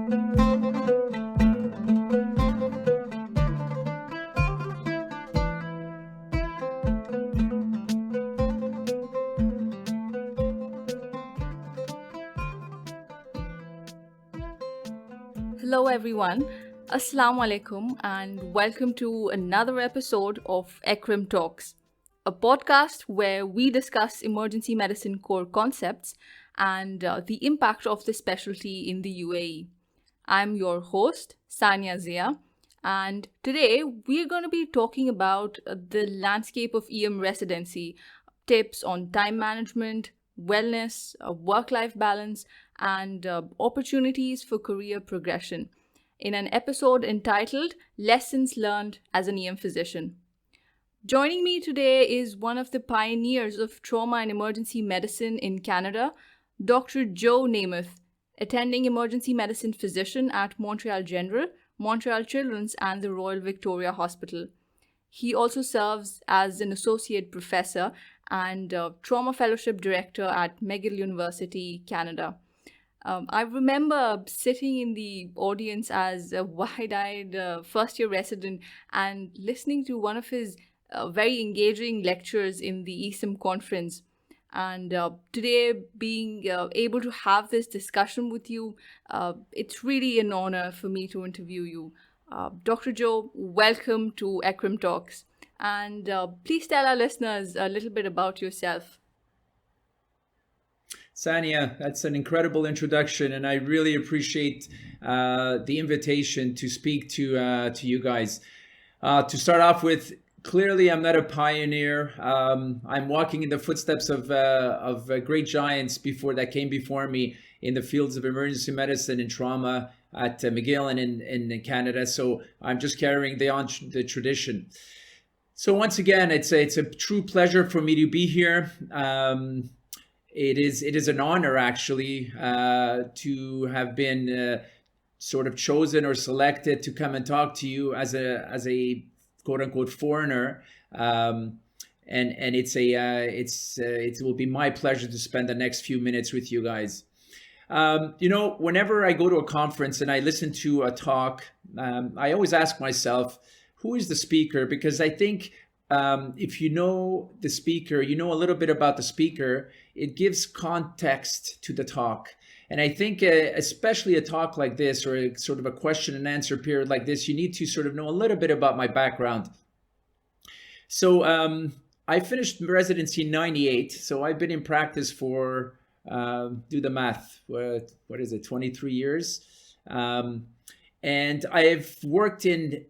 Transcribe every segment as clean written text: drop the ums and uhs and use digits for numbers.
Hello everyone, Assalamu alaikum and welcome to another episode of ECREM Talks, a podcast where we discuss emergency medicine core concepts and the impact of this specialty in the UAE. I'm your host, Sania Zia, and today we're going to be talking about the landscape of EM residency, tips on time management, wellness, work-life balance, and opportunities for career progression in an episode entitled Lessons Learned as an EM Physician. Joining me today is one of the pioneers of trauma and emergency medicine in Canada, Dr. Joe Nemeth, attending emergency medicine physician at Montreal General, Montreal Children's, and the Royal Victoria Hospital. He also serves as an associate professor and trauma fellowship director at McGill University, Canada. I remember sitting in the audience as a wide-eyed first-year resident and listening to one of his very engaging lectures in the ECREM conference. And today, being able to have this discussion with you, it's really an honor for me to interview you. Dr. Joe, welcome to ECREM Talks. And please tell our listeners a little bit about yourself. Sania, that's an incredible introduction, and I really appreciate the invitation to speak to you guys. To start off with, clearly I'm not a pioneer. I'm walking in the footsteps of great giants that came before me in the fields of emergency medicine and trauma at McGill and in Canada. So I'm just carrying the tradition. So once again, it's a true pleasure for me to be here. It is an honor, actually, to have been sort of chosen or selected to come and talk to you as a quote unquote foreigner, and it will be my pleasure to spend the next few minutes with you guys. Whenever I go to a conference and I listen to a talk, I always ask myself, who is the speaker? Because I think if you know the speaker, you know a little bit about the speaker, it gives context to the talk. And I think especially a talk like this, or a sort of a question and answer period like this, you need to sort of know a little bit about my background. So I finished residency in 98. So I've been in practice for, do the math, what is it, 23 years. And I've worked in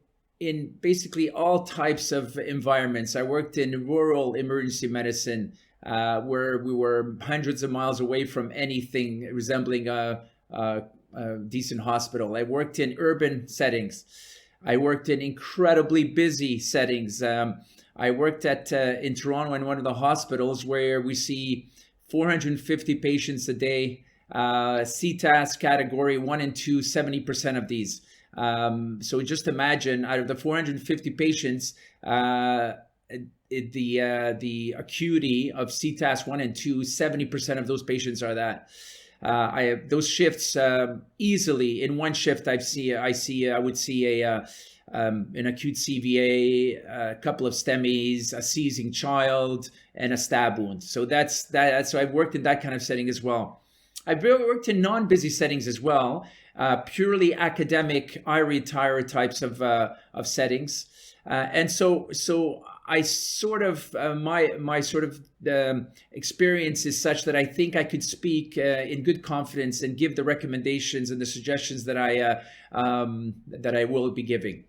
basically all types of environments. I worked in rural emergency medicine, where we were hundreds of miles away from anything resembling a decent hospital. I worked in urban settings. I worked in incredibly busy settings. I worked in Toronto in one of the hospitals where we see 450 patients a day, CTAS category 1 and 2, 70% of these. So just imagine, out of the 450 patients, the acuity of CTAS 1 and 2, 70% of those patients are that. I have those shifts easily. In one shift, I would see an acute CVA, a couple of STEMIs, a seizing child, and a stab wound. So so I've worked in that kind of setting as well. I've worked in non-busy settings as well, purely academic, I-retire types of settings. And so I sort of, my sort of experience is such that I think I could speak in good confidence and give the recommendations and the suggestions that I will be giving.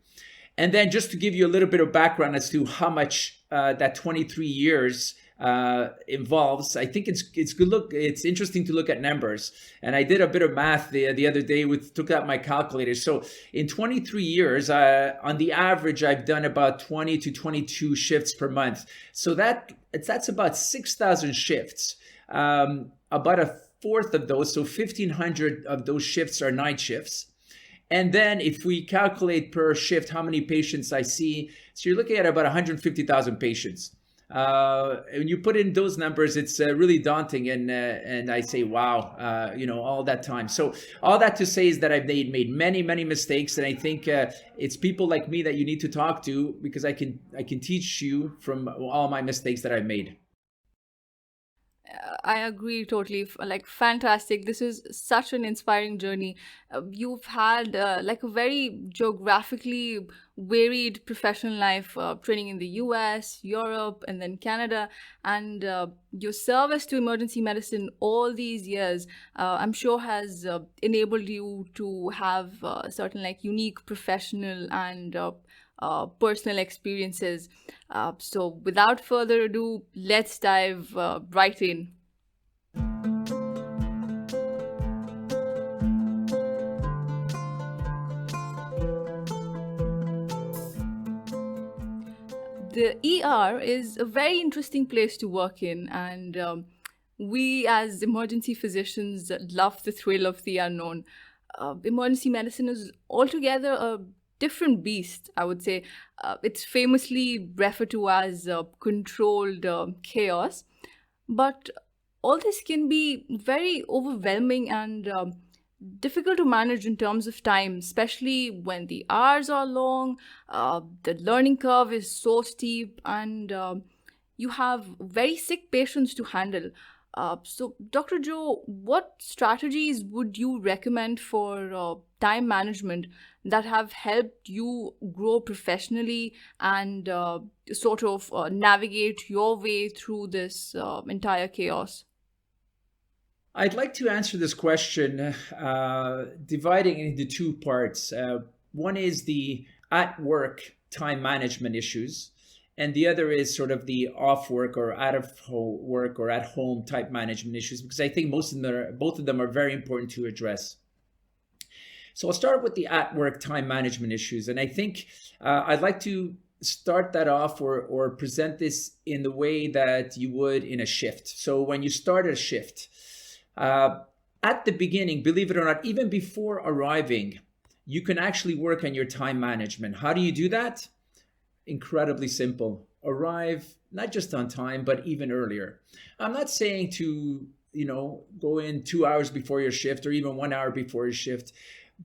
And then just to give you a little bit of background as to how much that 23 years involves, I think it's good. It's interesting to look at numbers. And I did a bit of math the other day took out my calculator. So in 23 years, on the average, I've done about 20 to 22 shifts per month. So that's about 6,000 shifts. About a fourth of those, so 1,500 of those shifts are night shifts. And then if we calculate per shift how many patients I see, so you're looking at about 150,000 patients. When you put in those numbers, it's really daunting, and I say, wow, all that time. So all that to say is that I've made many mistakes, and I think it's people like me that you need to talk to, because I can teach you from all my mistakes that I've made. I agree totally. Like, fantastic. This is such an inspiring journey. You've had like a very geographically varied professional life, training in the US, Europe, and then Canada. And your service to emergency medicine all these years, I'm sure, has enabled you to have certain like unique professional and personal experiences. So, without further ado, let's dive right in. The ER is a very interesting place to work in, and we as emergency physicians love the thrill of the unknown. Emergency medicine is altogether a different beast, I would say. It's famously referred to as controlled chaos, but all this can be very overwhelming and difficult to manage in terms of time, especially when the hours are long, the learning curve is so steep, and you have very sick patients to handle. So, Dr. Joe, what strategies would you recommend for time management that have helped you grow professionally and sort of navigate your way through this entire chaos? I'd like to answer this question dividing it into two parts. One is the at work time management issues, and the other is sort of the off work or out of work or at home type management issues, because I think both of them are very important to address. So I'll start with the at work time management issues, and I think I'd like to start that off or present this in the way that you would in a shift. So when you start a shift, at the beginning, believe it or not, even before arriving, you can actually work on your time management. How do you do that? Incredibly simple. Arrive not just on time, but even earlier. I'm not saying to, go in 2 hours before your shift or even 1 hour before your shift,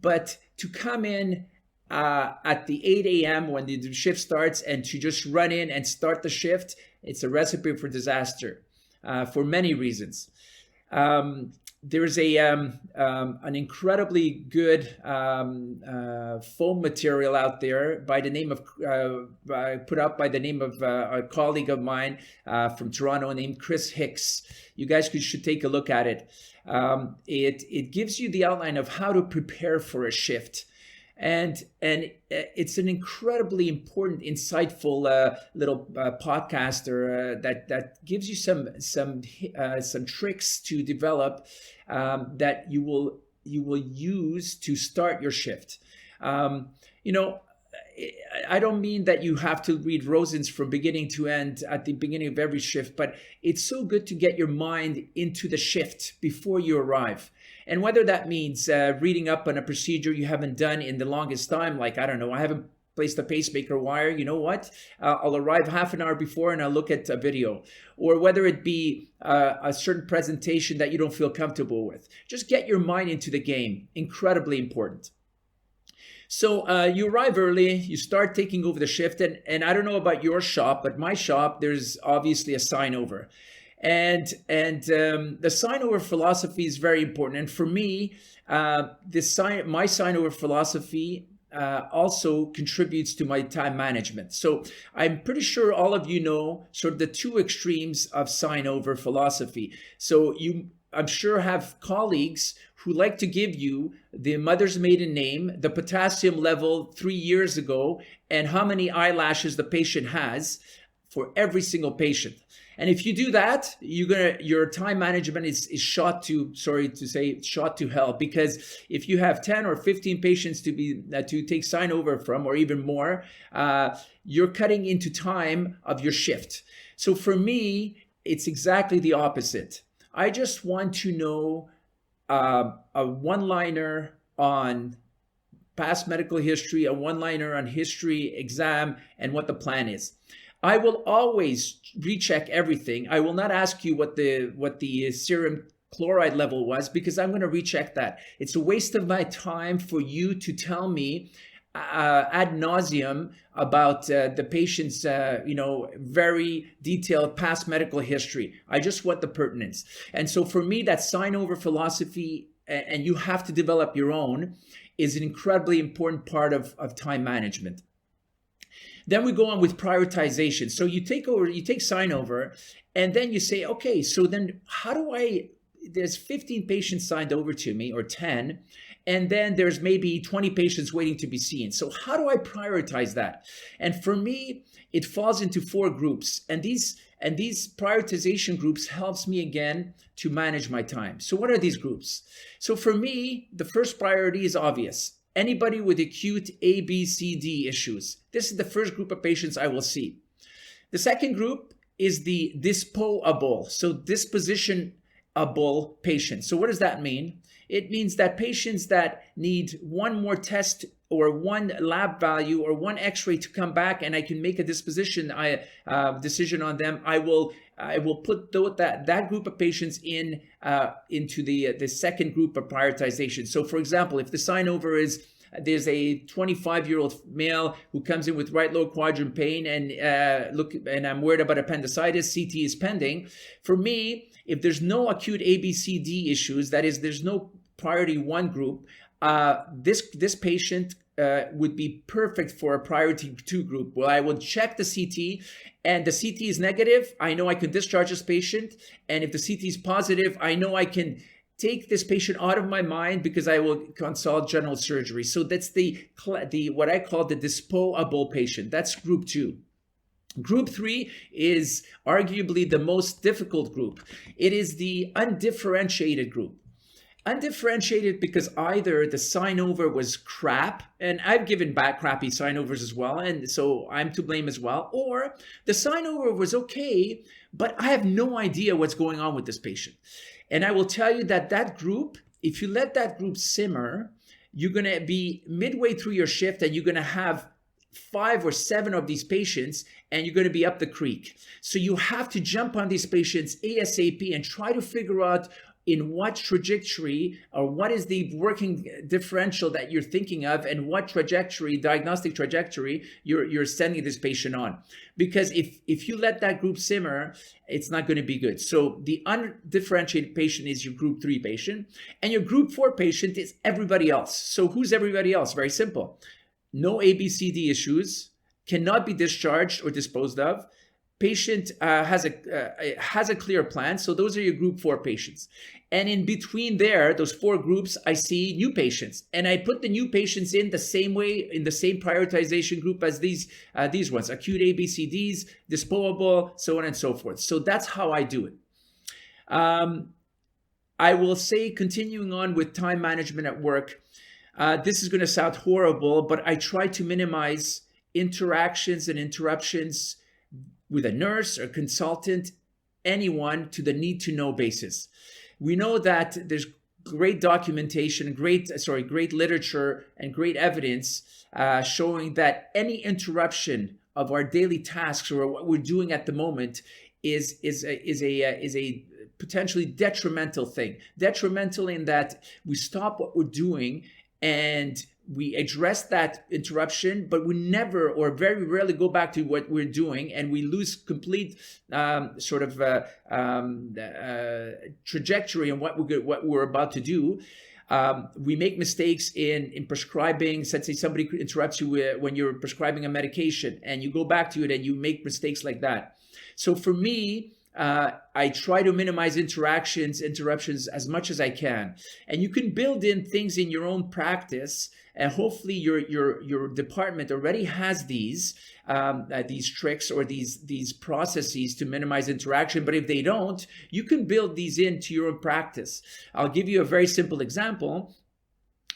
but to come in at the 8 a.m. when the shift starts and to just run in and start the shift, it's a recipe for disaster for many reasons. There's an incredibly good foam material out there by the name of put up by the name of a colleague of mine from Toronto named Chris Hicks. You guys should take a look at it. It gives you the outline of how to prepare for a shift. And it's an incredibly important, insightful little podcaster that gives you some tricks to develop that you will use to start your shift. I don't mean that you have to read Rosen's from beginning to end at the beginning of every shift, but it's so good to get your mind into the shift before you arrive. And whether that means reading up on a procedure you haven't done in the longest time, like, I don't know, I haven't placed a pacemaker wire, you know what? I'll arrive half an hour before and I'll look at a video. Or whether it be a certain presentation that you don't feel comfortable with. Just get your mind into the game. Incredibly important. So you arrive early, you start taking over the shift, and I don't know about your shop, but my shop, there's obviously a sign over. And the sign over philosophy is very important. And for me, my sign over philosophy also contributes to my time management. So I'm pretty sure all of you know sort of the two extremes of sign over philosophy. So I'm sure have colleagues who like to give you the mother's maiden name, the potassium level 3 years ago, and how many eyelashes the patient has for every single patient. And if you do that, your time management is shot to hell, because if you have 10 or 15 patients to take sign over from, or even more, you're cutting into time of your shift. So for me, it's exactly the opposite. I just want to know a one-liner on past medical history, a one-liner on history exam, and what the plan is. I will always recheck everything. I will not ask you what the serum chloride level was, because I'm going to recheck that. It's a waste of my time for you to tell me ad nauseum about the patient's very detailed past medical history. I just want the pertinence. And so for me, that sign over philosophy, and you have to develop your own, is an incredibly important part of time management. Then we go on with prioritization. So you take sign over, and then you say, okay, so then there's 15 patients signed over to me, or 10, and then there's maybe 20 patients waiting to be seen. So how do I prioritize that? And for me, it falls into 4 groups. And these prioritization groups helps me, again, to manage my time. So what are these groups? So for me, the first priority is obvious. Anybody with acute A, B, C, D issues. This is the first group of patients I will see. The second group is the disposable, so dispositionable patient. So what does that mean? It means that patients that need one more test or one lab value or one x-ray to come back and I can make a decision on them, I will put that group of patients into the second group of prioritization. So for example, if the sign over is there's a 25-year-old male who comes in with right lower quadrant pain and I'm worried about appendicitis, CT is pending. For me, if there's no acute ABCD issues, that is, there's no priority 1 group, this patient would be perfect for a priority 2 group. Well, I will check the CT, and the CT is negative, I know I can discharge this patient. And if the CT is positive, I know I can take this patient out of my mind because I will consult general surgery. So that's the what I call the disposable patient. That's group 2. Group 3 is arguably the most difficult group. It is the undifferentiated group. Undifferentiated because either the sign over was crap, and I've given back crappy sign overs as well, and so I'm to blame as well, or the sign over was okay, but I have no idea what's going on with this patient. And I will tell you that group, if you let that group simmer, you're going to be midway through your shift and you're going to have 5 or 7 of these patients and you're going to be up the creek. So you have to jump on these patients ASAP and try to figure out in what trajectory or what is the working differential that you're thinking of and what diagnostic trajectory you're sending this patient on. Because if you let that group simmer, it's not going to be good. So the undifferentiated patient is your group 3 patient, and your group 4 patient is everybody else. So who's everybody else? Very simple. No ABCD issues, cannot be discharged or disposed of. Patient has a clear plan. So those are your group 4 patients. And in between those 4 groups, I see new patients. And I put the new patients in the same way, in the same prioritization group as these ones, acute ABCDs, disposable, so on and so forth. So that's how I do it. I will say, continuing on with time management at work, this is going to sound horrible, but I try to minimize interactions and interruptions with a nurse or consultant, anyone, to the need to know basis. We know that there's great documentation, great literature and great evidence showing that any interruption of our daily tasks or what we're doing at the moment is a potentially detrimental thing. Detrimental in that we stop what we're doing and we address that interruption, but we never or very rarely go back to what we're doing, and we lose complete trajectory on what we're about to do. We make mistakes in prescribing. Let's say somebody interrupts you when you're prescribing a medication, and you go back to it and you make mistakes like that. So for me, I try to minimize interruptions as much as I can. And you can build in things in your own practice, and hopefully your department already has these tricks or these processes to minimize interaction. But if they don't, you can build these into your own practice. I'll give you a very simple example.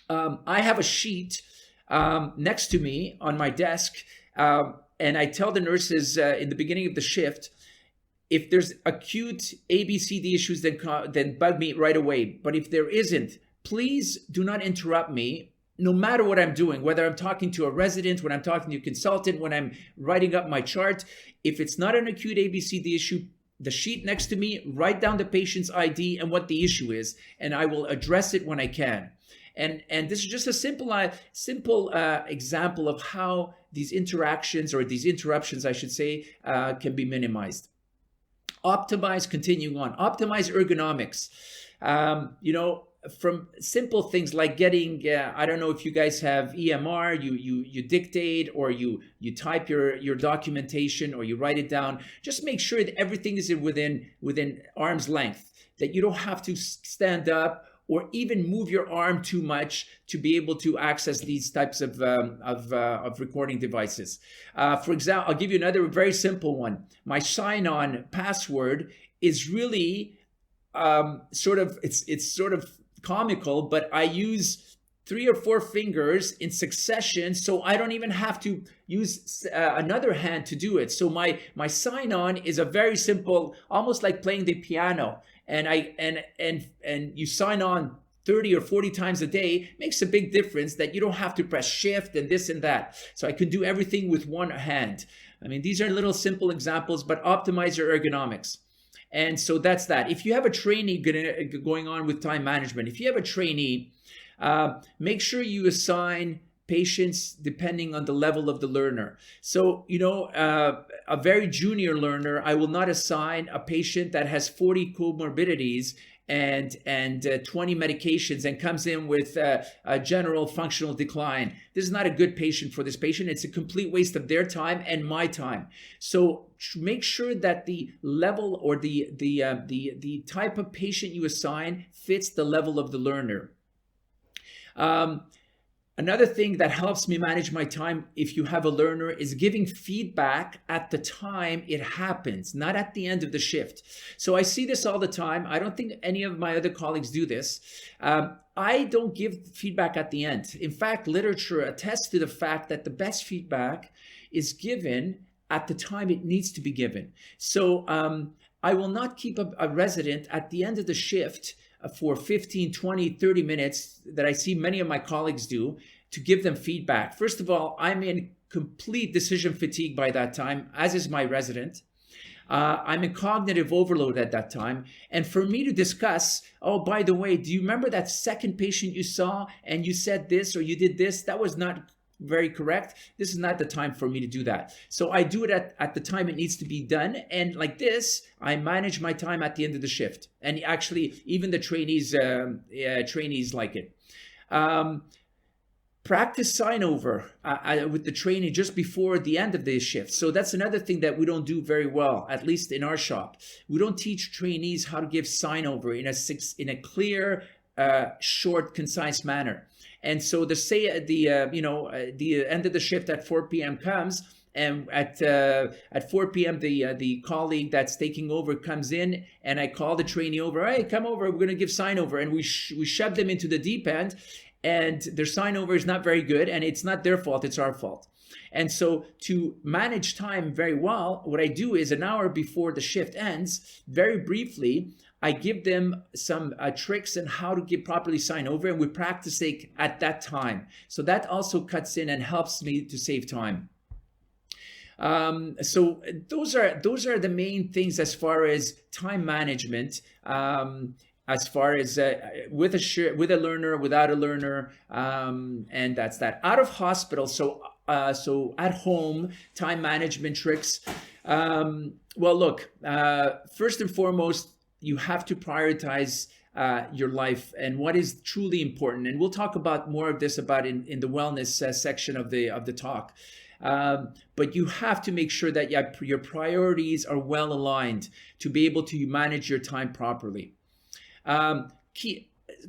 I have a sheet next to me on my desk, and I tell the nurses in the beginning of the shift, if there's acute ABCD issues, then bug me right away. But if there isn't, please do not interrupt me no matter what I'm doing, whether I'm talking to a resident, when I'm talking to a consultant, when I'm writing up my chart, if it's not an acute ABCD issue, the sheet next to me, write down the patient's ID and what the issue is, and I will address it when I can. And this is just a simple example of how these interactions, or these interruptions, I should say, can be minimized. Continuing on, optimize ergonomics. From simple things like getting, I don't know if you guys have EMR, you dictate, or you type your documentation, or you write it down. Just make sure that everything is within arm's length, that you don't have to stand up or even move your arm too much to be able to access these types of recording devices. For example, I'll give you another very simple one. My sign-on password is really it's sort of comical, but I use 3 or 4 fingers in succession, so I don't even have to use another hand to do it. So my sign-on is a very simple, almost like playing the piano. And you sign on 30 or 40 times a day, makes a big difference that you don't have to press shift and this and that. So I can do everything with one hand. I mean, these are little simple examples, but optimize your ergonomics. And so that's that. If you have a trainee going on with time management, if you have a trainee, make sure you assign patients depending on the level of the learner. So, a very junior learner, I will not assign a patient that has 40 comorbidities and 20 medications and comes in with a general functional decline. This is not a good patient for this patient. It's a complete waste of their time and my time. So make sure that the level or the type of patient you assign fits the level of the learner. Another thing that helps me manage my time, if you have a learner, is giving feedback at the time it happens, not at the end of the shift. So I see this all the time. I don't think any of my other colleagues do this. I don't give feedback at the end. In fact, literature attests to the fact that the best feedback is given at the time it needs to be given. So I will not keep a resident at the end of the shift for 15, 20, 30 minutes that I see many of my colleagues do to give them feedback. First of all, I'm in complete decision fatigue by that time, as is my resident. I'm in cognitive overload at that time. And for me to discuss, oh, by the way, do you remember that second patient you saw and you said this or you did this? That was not very correct. This is not the time for me to do that. So I do it at the time it needs to be done. And like this, I manage my time at the end of the shift. And actually, even the trainees like it. Practice sign over with the trainee just before the end of the shift. So that's another thing that we don't do very well, at least in our shop. We don't teach trainees how to give sign over in a clear, short, concise manner. And so the end of the shift at 4 p.m. comes, and at 4 p.m. the colleague that's taking over comes in, and I call the trainee over. Hey, come over. We're going to give sign over, and we shove them into the deep end, and their sign over is not very good, and it's not their fault. It's our fault. And so to manage time very well, what I do is an hour before the shift ends, very briefly, I give them some tricks on how to properly sign over, and we practice it at that time. So that also cuts in and helps me to save time. So those are the main things as far as time management. As far as with a learner, without a learner, and that's that. Out of hospital, so at home, time management tricks. Well, look, first and foremost, you have to prioritize your life and what is truly important. And we'll talk about more of this in the wellness section of the talk. But you have to make sure that your priorities are well aligned to be able to manage your time properly.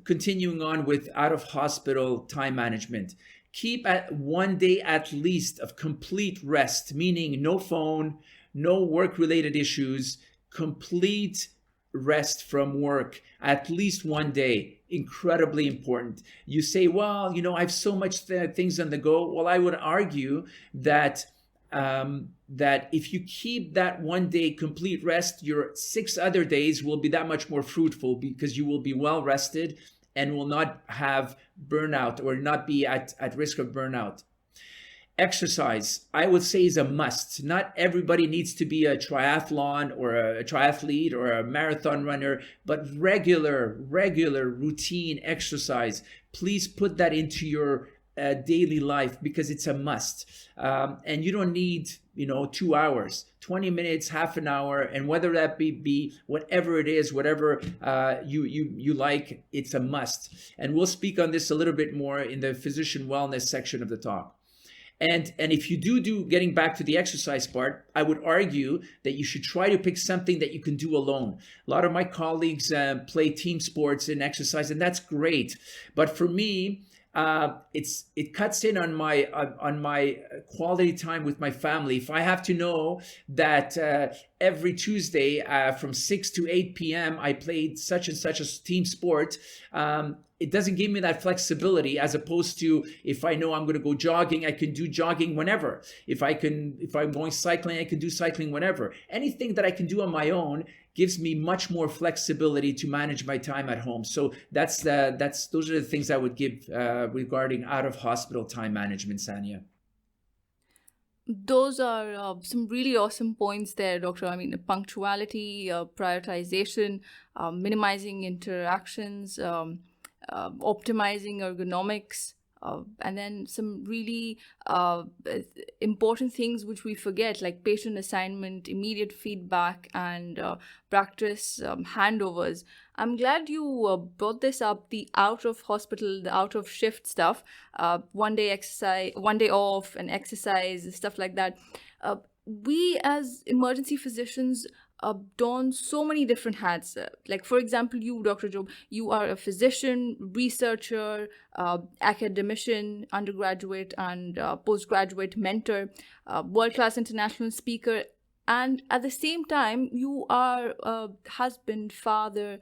Continuing on with out of hospital time management, keep at 1 day at least of complete rest, meaning no phone, no work related issues, complete rest from work, at least 1 day. Incredibly important. You say, well, I have so much things on the go. Well, I would argue that if you keep that 1 day complete rest, your 6 other days will be that much more fruitful because you will be well rested and will not have burnout or not be at risk of burnout. Exercise, I would say, is a must. Not everybody needs to be a triathlon or a triathlete or a marathon runner, but regular routine exercise. Please put that into your daily life, because it's a must. And you don't need 2 hours, 20 minutes, half an hour, and whether that be whatever it is, whatever you like, it's a must. And we'll speak on this a little bit more in the physician wellness section of the talk. And if you do getting back to the exercise part, I would argue that you should try to pick something that you can do alone. A lot of my colleagues play team sports and exercise, and that's great. But for me, it cuts in on my quality time with my family. If I have to know that every Tuesday from 6 to 8 p.m. I played such and such a team sport, it doesn't give me that flexibility, as opposed to if I know I'm going to go jogging, I can do jogging whenever. If I'm going cycling, I can do cycling whenever. Anything that I can do on my own gives me much more flexibility to manage my time at home. So those are the things I would give regarding out of hospital time management, Sania. Those are some really awesome points there, Doctor. I mean, punctuality, prioritization, minimizing interactions, optimizing ergonomics, and then some really important things which we forget, like patient assignment, immediate feedback, and practice handovers. I'm glad you brought this up, the out of hospital, the out of shift stuff, 1 day exercise, 1 day off, and exercise, stuff like that. We as emergency physicians don so many different hats. Like, for example, you, Dr. Joe, you are a physician, researcher, academician, undergraduate and postgraduate mentor, world-class international speaker, and at the same time, you are a husband, father,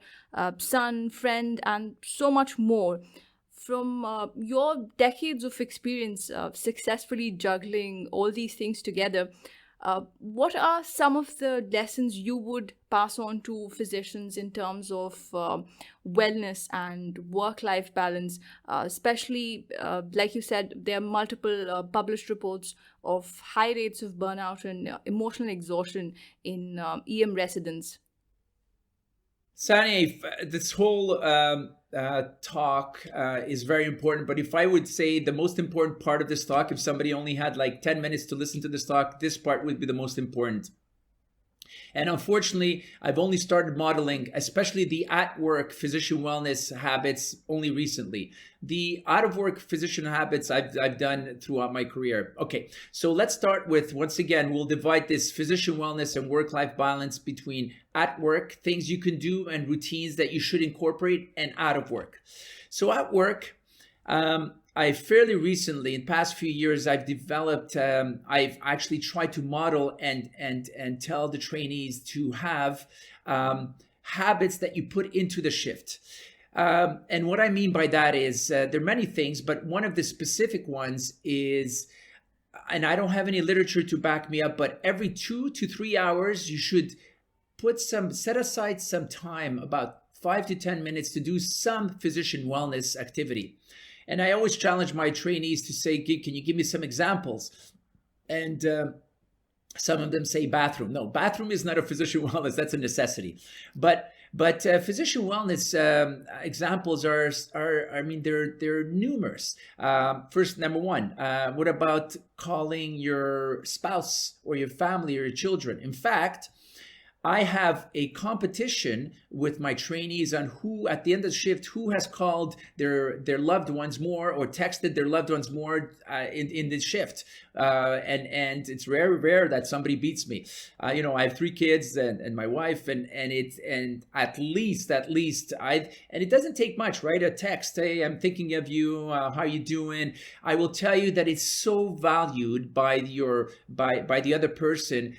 son, friend, and so much more. From your decades of experience successfully juggling all these things together, what are some of the lessons you would pass on to physicians in terms of wellness and work-life balance? Especially, like you said, there are multiple published reports of high rates of burnout and emotional exhaustion in EM residents. Sani, this whole talk is very important, but if I would say the most important part of this talk, if somebody only had like 10 minutes to listen to this talk, this part would be the most important. And unfortunately, I've only started modeling, especially the at-work physician wellness habits, only recently. The out-of-work physician habits I've done throughout my career. Okay, so let's start with, once again, we'll divide this physician wellness and work-life balance between at-work, things you can do, and routines that you should incorporate, and out-of-work. So at work, I fairly recently, in the past few years, I've developed, I've actually tried to model and tell the trainees to have habits that you put into the shift. And what I mean by that is there are many things, but one of the specific ones is, and I don't have any literature to back me up, but every 2 to 3 hours, you should set aside some time, about 5 to 10 minutes, to do some physician wellness activity. And I always challenge my trainees to say, can you give me some examples? And some of them say bathroom. No, bathroom is not a physician wellness. That's a necessity. But physician wellness examples are I mean, they're numerous. First, number one, what about calling your spouse or your family or your children? In fact, I have a competition with my trainees on who, at the end of the shift, who has called their loved ones more or texted their loved ones more in this shift. And it's rare that somebody beats me. I have 3 kids and my wife, and at least and it doesn't take much, right? A text, hey, I'm thinking of you. How you doing? I will tell you that it's so valued by the other person.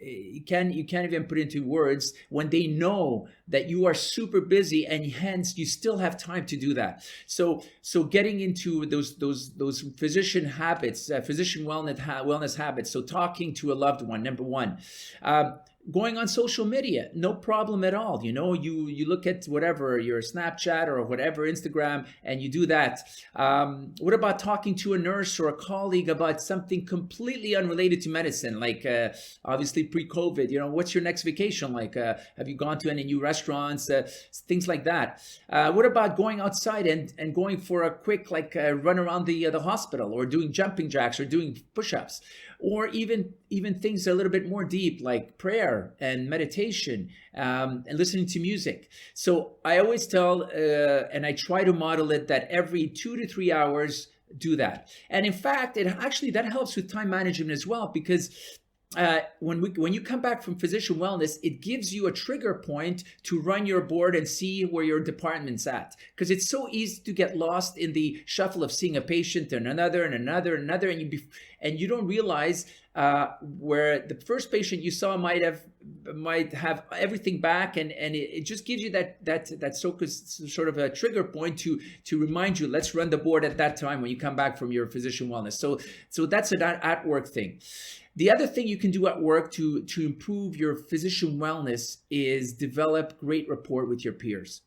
You can't even put into words when they know that you are super busy, and hence you still have time to do that. So getting into those physician habits, physician wellness habits. So talking to a loved one, number one. Going on social media, no problem at all. You look at whatever, your Snapchat or whatever, Instagram, and you do that. What about talking to a nurse or a colleague about something completely unrelated to medicine, like obviously pre-COVID, what's your next vacation like? Have you gone to any new restaurants? Things like that. What about going outside and going for a quick run around the hospital, or doing jumping jacks, or doing push-ups? Or even things a little bit more deep, like prayer and meditation, and listening to music. So I always tell, and I try to model it, that every 2 to 3 hours, do that. And in fact, that helps with time management as well, because when you come back from physician wellness, it gives you a trigger point to run your board and see where your department's at, because it's so easy to get lost in the shuffle of seeing a patient and another and another and another, and you don't realize where the first patient you saw might have everything back, and it just gives you that sort of a trigger point to remind you, let's run the board at that time when you come back from your physician wellness. So that's an at work thing. The other thing you can do at work to improve your physician wellness is develop great rapport with your peers.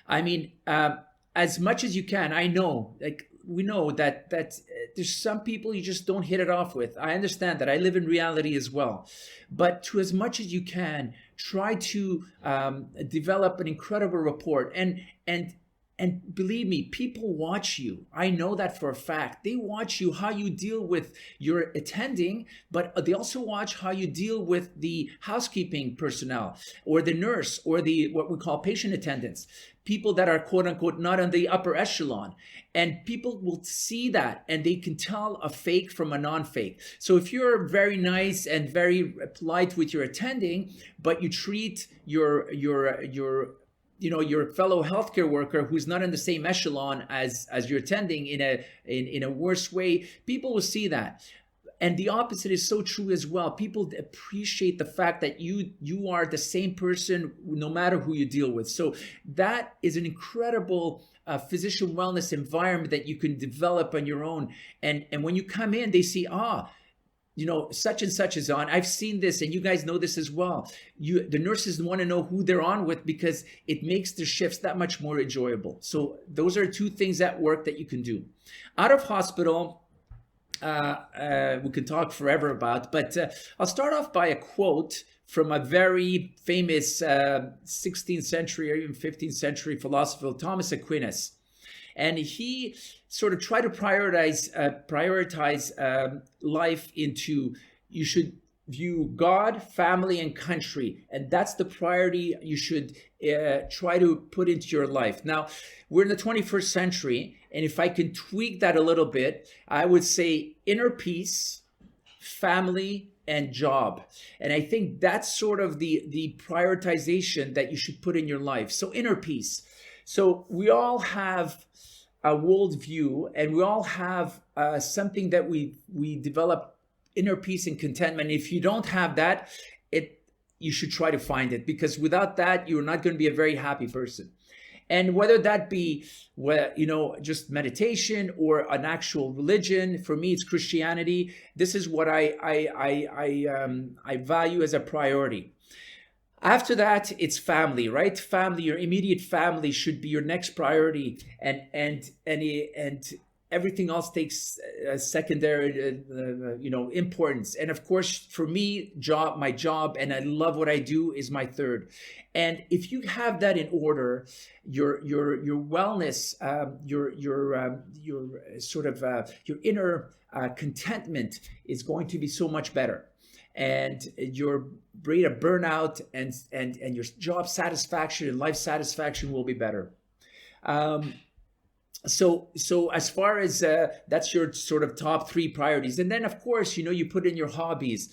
I mean, as much as you can. I know, we know that there's some people you just don't hit it off with. I understand that. I live in reality as well. But to as much as you can, try to develop an incredible rapport. And believe me, people watch you. I know that for a fact. They watch you, how you deal with your attending, but they also watch how you deal with the housekeeping personnel, or the nurse, or the what we call patient attendants, people that are quote unquote not on the upper echelon. And people will see that, and they can tell a fake from a non-fake. So if you're very nice and very polite with your attending, but you treat your fellow healthcare worker who's not in the same echelon as you're attending in a worse way, people will see that. And the opposite is so true as well. People appreciate the fact that you are the same person no matter who you deal with. So that is an incredible physician wellness environment that you can develop on your own. And when you come in, they see, such and such is on. I've seen this, and you guys know this as well. The nurses want to know who they're on with, because it makes their shifts that much more enjoyable. So those are two things at work that you can do. Out of hospital, we could talk forever about, but I'll start off by a quote from a very famous 16th century or even 15th century philosopher, Thomas Aquinas. And he sort of tried to prioritize life into, you should view God, family, and country. And that's the priority you should try to put into your life. Now, we're in the 21st century. And if I can tweak that a little bit, I would say inner peace, family, and job. And I think that's sort of the prioritization that you should put in your life. So inner peace. So we all have a worldview, and we all have something that we develop inner peace and contentment. If you don't have that, you should try to find it, because without that, you're not going to be a very happy person. And whether that be, just meditation or an actual religion, for me, it's Christianity. This is what I value as a priority. After that, it's family, right? Family, your immediate family should be your next priority, and everything else takes secondary, importance. And of course, for me, my job, and I love what I do, is my third. And if you have that in order, your wellness, your inner contentment is going to be so much better. And your rate of burnout and your job satisfaction and life satisfaction will be better. So as far as that's your sort of top three priorities. And then, of course, you put in your hobbies.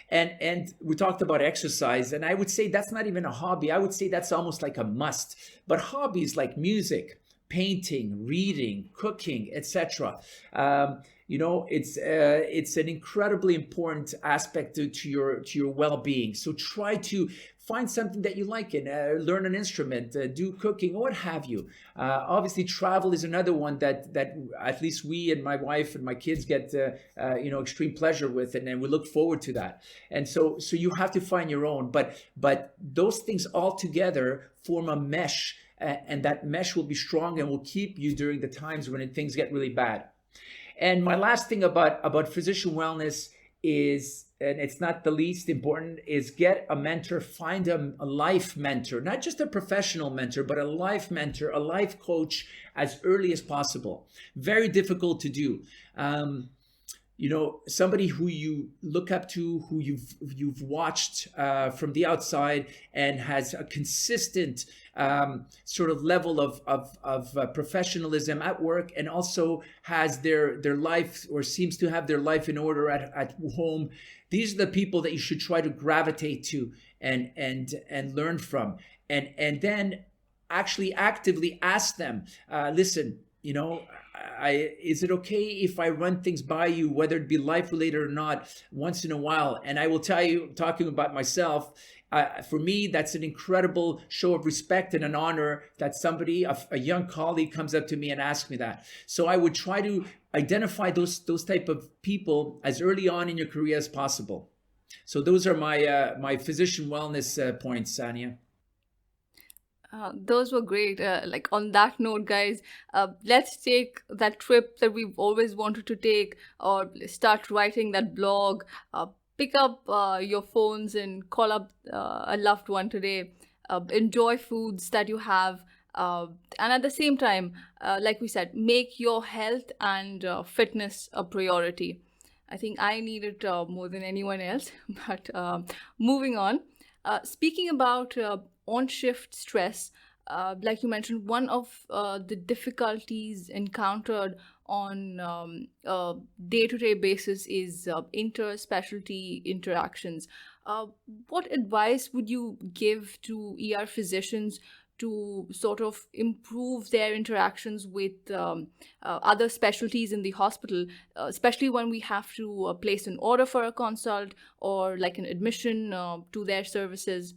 And we talked about exercise, and I would say that's not even a hobby. I would say that's almost like a must. But hobbies like music, painting, reading, cooking, etc. It's an incredibly important aspect to your well-being. So try to find something that you like in, learn an instrument, do cooking, or what have you. Obviously, travel is another one that at least we and my wife and my kids get extreme pleasure with, and we look forward to that. And so you have to find your own, but those things all together form a mesh, and that mesh will be strong and will keep you during the times when things get really bad. And my last thing about physician wellness is, and it's not the least important, is get a mentor, find a life mentor, not just a professional mentor, but a life mentor, a life coach as early as possible. Very difficult to do. Somebody who you look up to, who you've watched from the outside and has a consistent sort of level of professionalism at work, and also has their life, or seems to have their life in order at home. These are the people that you should try to gravitate to and learn from, and then actually actively ask them, listen, is it okay if I run things by you, whether it be life related or not, once in a while? And I will tell you, talking about myself, for me, that's an incredible show of respect and an honor that somebody, a young colleague, comes up to me and asks me that. So I would try to identify those type of people as early on in your career as possible. So those are my physician wellness points, Sania. Those were great. Like on that note, guys, let's take that trip that we've always wanted to take, or start writing that blog. Pick up your phones and call up a loved one today. Enjoy foods that you have. And at the same time, like we said, make your health and fitness a priority. I think I need it more than anyone else. But moving on, speaking about on-shift stress, like you mentioned, one of the difficulties encountered on a day-to-day basis is inter-specialty interactions. What advice would you give to ER physicians to sort of improve their interactions with other specialties in the hospital, especially when we have to place an order for a consult or like an admission to their services?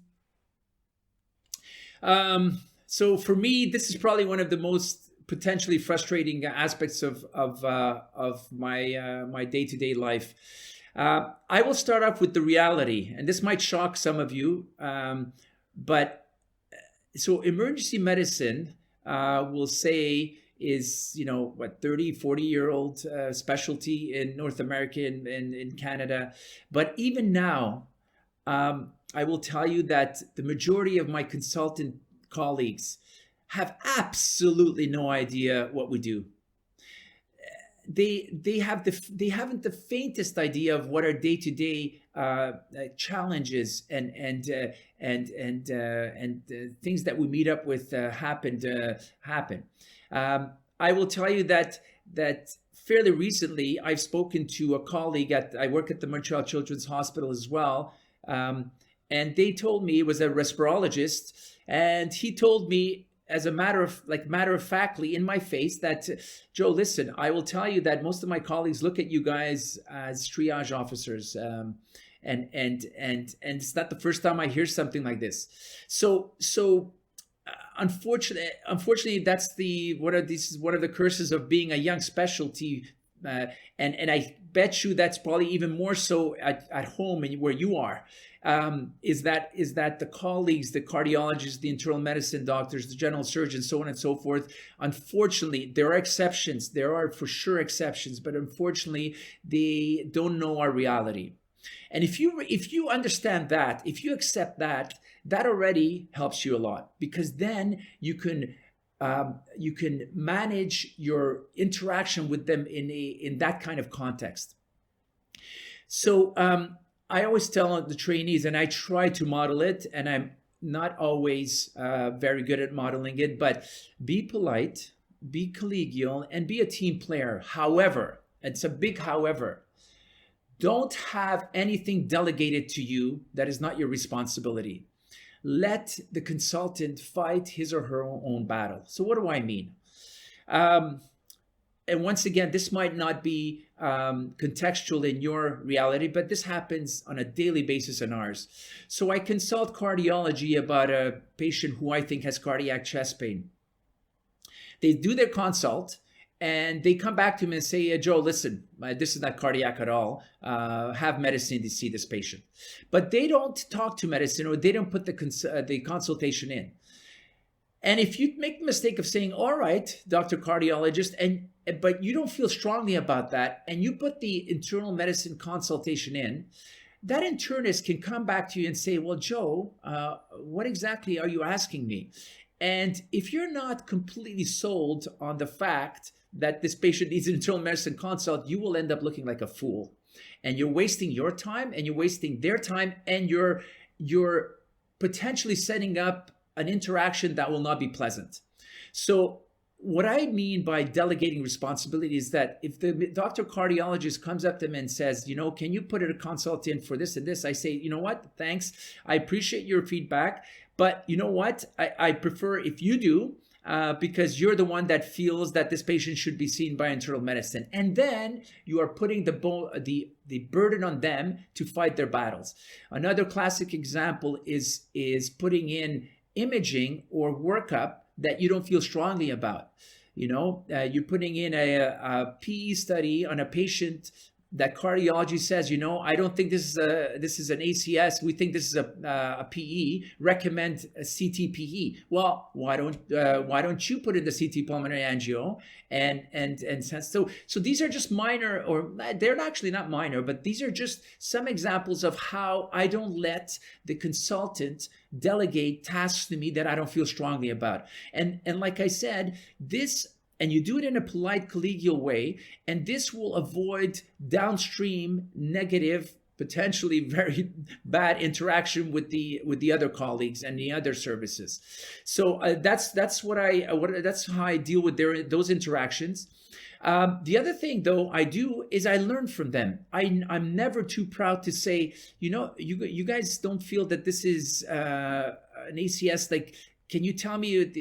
So for me, this is probably one of the most potentially frustrating aspects of my day-to-day life. I will start off with the reality, and this might shock some of you, but so emergency medicine, we'll say, is 30, 40-year-old specialty in North America and in Canada. But even now, I will tell you that the majority of my consultant colleagues have absolutely no idea what we do. They haven't the faintest idea of what our day-to-day challenges and things that we meet up with happen. I will tell you that fairly recently I've spoken to a colleague I work at the Montreal Children's Hospital as well, and they told me, it was a respirologist, and he told me, as a matter of factly, in my face, that, Joe, listen, I will tell you that most of my colleagues look at you guys as triage officers, and it's not the first time I hear something like this. So unfortunately, that's one of the curses of being a young specialty, and I bet you that's probably even more so at home and where you are. Is that the colleagues, the cardiologists, the internal medicine doctors, the general surgeons, so on and so forth, unfortunately, there are exceptions. There are for sure exceptions, but unfortunately, they don't know our reality. And if you understand that, if you accept that, that already helps you a lot, because then you can manage your interaction with them in that kind of context. So I always tell the trainees, and I try to model it, and I'm not always very good at modeling it, but be polite, be collegial, and be a team player. However, it's a big however, don't have anything delegated to you that is not your responsibility. Let the consultant fight his or her own battle. So what do I mean? And once again, this might not be contextual in your reality, but this happens on a daily basis in ours. So I consult cardiology about a patient who I think has cardiac chest pain. They do their consult and they come back to me and say, Joe, listen, this is not cardiac at all. Have medicine to see this patient. But they don't talk to medicine, or they don't put the consultation in. And if you make the mistake of saying, all right, Dr. Cardiologist, but you don't feel strongly about that, and you put the internal medicine consultation in, that internist can come back to you and say, well, Joe, what exactly are you asking me? And if you're not completely sold on the fact that this patient needs an internal medicine consult, you will end up looking like a fool. And you're wasting your time, and you're wasting their time, and you're potentially setting up an interaction that will not be pleasant. So what I mean by delegating responsibility is that if the doctor cardiologist comes up to them and says, can you put a consult in for this and this? I say, you know what? Thanks. I appreciate your feedback. But you know what? I prefer if you do, because you're the one that feels that this patient should be seen by internal medicine. And then you are putting the burden on them to fight their battles. Another classic example is putting in imaging or workup that you don't feel strongly about. You're putting in a PE study on a patient that cardiology says, I don't think this is an ACS. We think this is a PE. Recommend a CT PE. Well, why don't you put in the CT pulmonary angio and so these are just minor, or they're actually not minor, but these are just some examples of how I don't let the consultant delegate tasks to me that I don't feel strongly about. And like I said, and you do it in a polite, collegial way, and this will avoid downstream negative, potentially very bad interaction with the other colleagues and the other services. So that's how I deal with those interactions. The other thing, though, I do is I learn from them. I'm never too proud to say, you guys don't feel that this is an ACS, like, can you tell me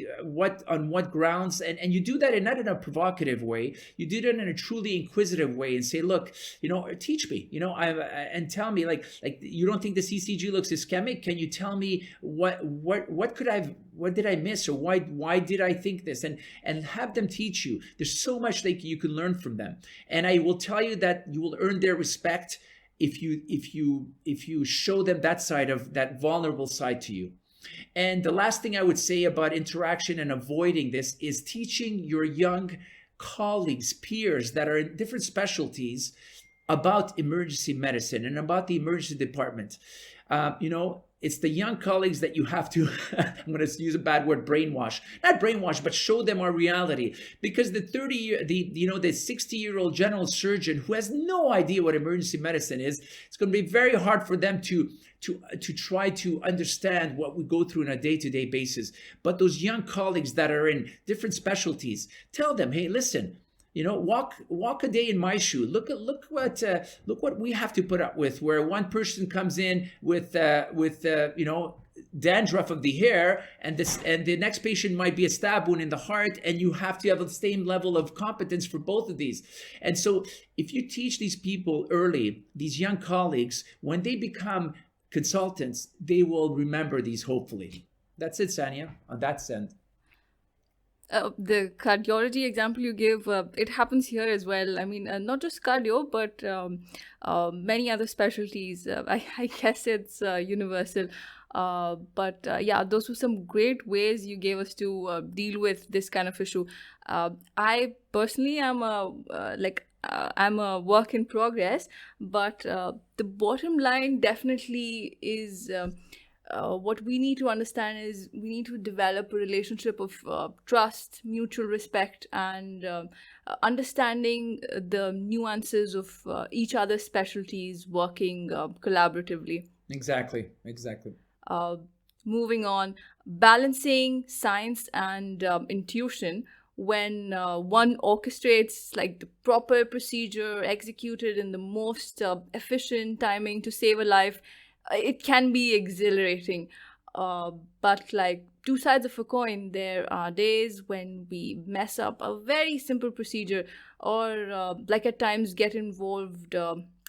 on what grounds? And you do that not in a provocative way. You do that in a truly inquisitive way and say, look, teach me, and tell me, like you don't think the CCG looks ischemic? Can you tell me what did I miss, or why did I think this? And have them teach you. There's so much you can learn from them. And I will tell you that you will earn their respect if you show them that vulnerable side to you. And the last thing I would say about interaction and avoiding this is teaching your young colleagues, peers that are in different specialties about emergency medicine and about the emergency department. It's the young colleagues that you have to, I'm going to use a bad word, brainwash. Not brainwash, but show them our reality. Because the 60-year-old general surgeon who has no idea what emergency medicine is, it's going to be very hard for them to try to understand what we go through on a day-to-day basis. But those young colleagues that are in different specialties, tell them, hey, listen, walk a day in my shoe. Look what we have to put up with, where one person comes in with dandruff of the hair, and the next patient might be a stab wound in the heart, and you have to have the same level of competence for both of these. And so if you teach these people early, these young colleagues, when they become consultants, they will remember these, hopefully. That's it, Sania, on that sense. The cardiology example you gave, it happens here as well. I mean, not just cardio, but many other specialties. I guess it's universal. But those were some great ways you gave us to deal with this kind of issue. I personally am I'm a work in progress, but the bottom line definitely is what we need to understand is we need to develop a relationship of trust, mutual respect, and understanding the nuances of each other's specialties, working collaboratively. Exactly. Moving on, balancing science and intuition. When one orchestrates like the proper procedure executed in the most efficient timing to save a life, it can be exhilarating. But like two sides of a coin, there are days when we mess up a very simple procedure, or like at times get involved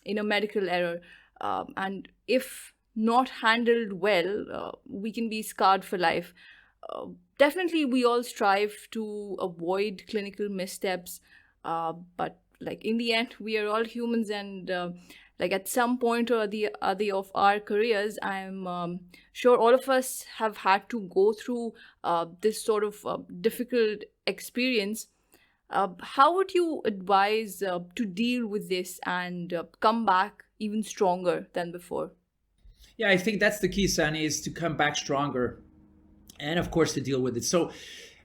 in a medical error. And if not handled well, we can be scarred for life. Uh, Definitely, we all strive to avoid clinical missteps, but like in the end, we are all humans, and like at some point or the other of our careers, I'm sure all of us have had to go through this sort of difficult experience. How would you advise to deal with this and come back even stronger than before? Yeah, I think that's the key, Sani, is to come back stronger and, of course, to deal with it. So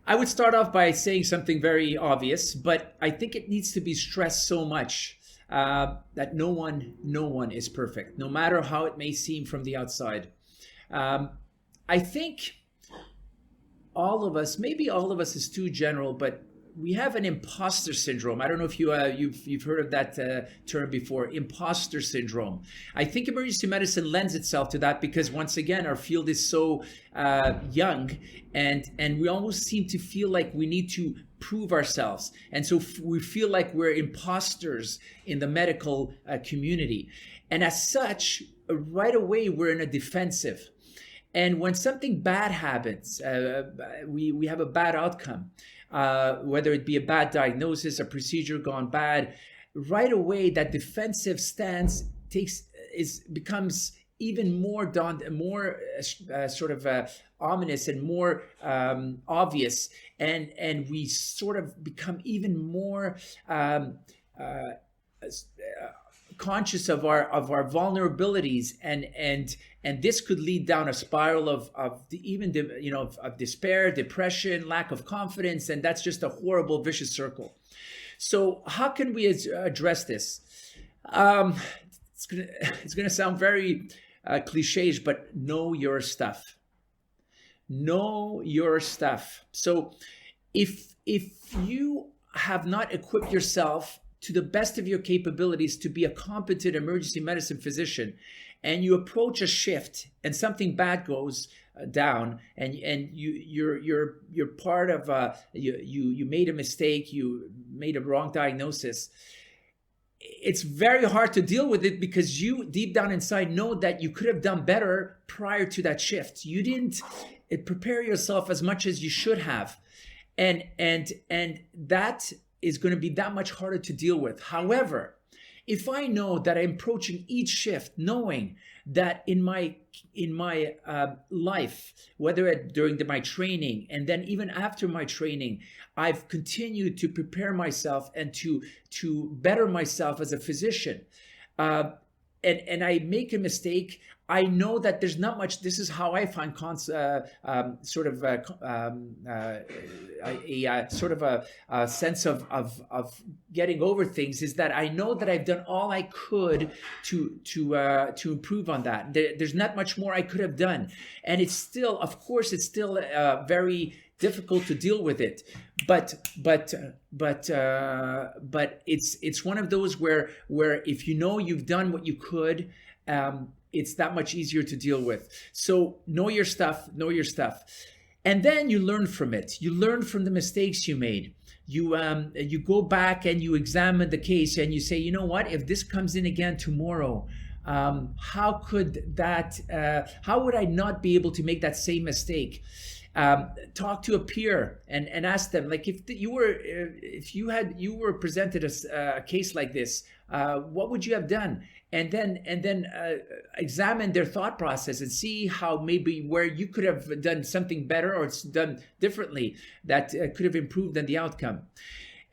I would start off by saying something very obvious, but I think it needs to be stressed so much that no one is perfect, no matter how it may seem from the outside. Um, I think all of us, maybe all of us is too general, but we have an imposter syndrome. I don't know if you've heard of that term before, imposter syndrome. I think emergency medicine lends itself to that because once again, our field is so young, and we almost seem to feel like we need to prove ourselves, and so we feel like we're imposters in the medical community, and as such, right away we're in a defensive. And when something bad happens, we have a bad outcome, whether it be a bad diagnosis, a procedure gone bad, right away that defensive stance becomes even more sort of ominous and more obvious, and we sort of become even more conscious of our vulnerabilities, and this could lead down a spiral of despair, depression, lack of confidence, and that's just a horrible vicious circle. So how can we address this? um, it's gonna sound very cliché, but know your stuff. Know your stuff. So if you have not equipped yourself to the best of your capabilities to be a competent emergency medicine physician, and you approach a shift and something bad goes down, and you're part of you made a mistake, you made a wrong diagnosis, it's very hard to deal with it because you deep down inside know that you could have done better prior to that shift. You didn't prepare yourself as much as you should have, and that is going to be that much harder to deal with. However, if I know that I'm approaching each shift knowing that in my life, whether during my training and then even after my training, I've continued to prepare myself and to better myself as a physician, and I make a mistake, I know that there's not much. This is how I find sort of a sense of getting over things, is that I know that I've done all I could to improve on that. There's not much more I could have done, and it's still, of course, it's still very difficult to deal with it, but it's one of those where if you know you've done what you could, it's that much easier to deal with. So know your stuff, and then you learn from it. You learn from the mistakes you made. You go back and you examine the case and you say, you know what, if this comes in again tomorrow, how would I not be able to make that same mistake? Talk to a peer and ask them, like, if you were presented a case like this, what would you have done? And then examine their thought process and see how maybe where you could have done something better or it's done differently that could have improved on the outcome.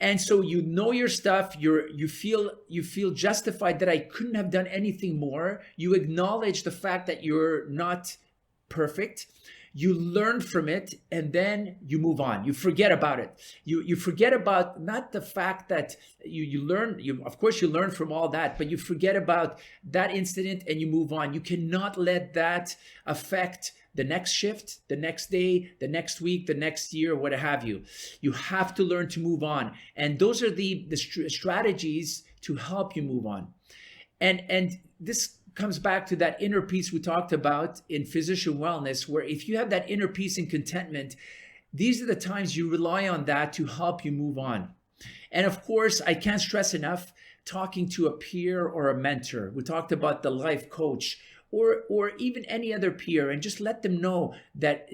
And so you know your stuff. You feel justified that I couldn't have done anything more. You acknowledge the fact that you're not perfect. You learn from it, and then you move on. You forget about it. You forget about not the fact that you learn. Of course you learn from all that, but you forget about that incident and you move on. You cannot let that affect the next shift, the next day, the next week, the next year, what have you. You have to learn to move on, and those are the strategies to help you move on. And this comes back to that inner peace we talked about in physician wellness, where if you have that inner peace and contentment, these are the times you rely on that to help you move on. And of course, I can't stress enough, talking to a peer or a mentor. We talked about the life coach, or even any other peer, and just let them know that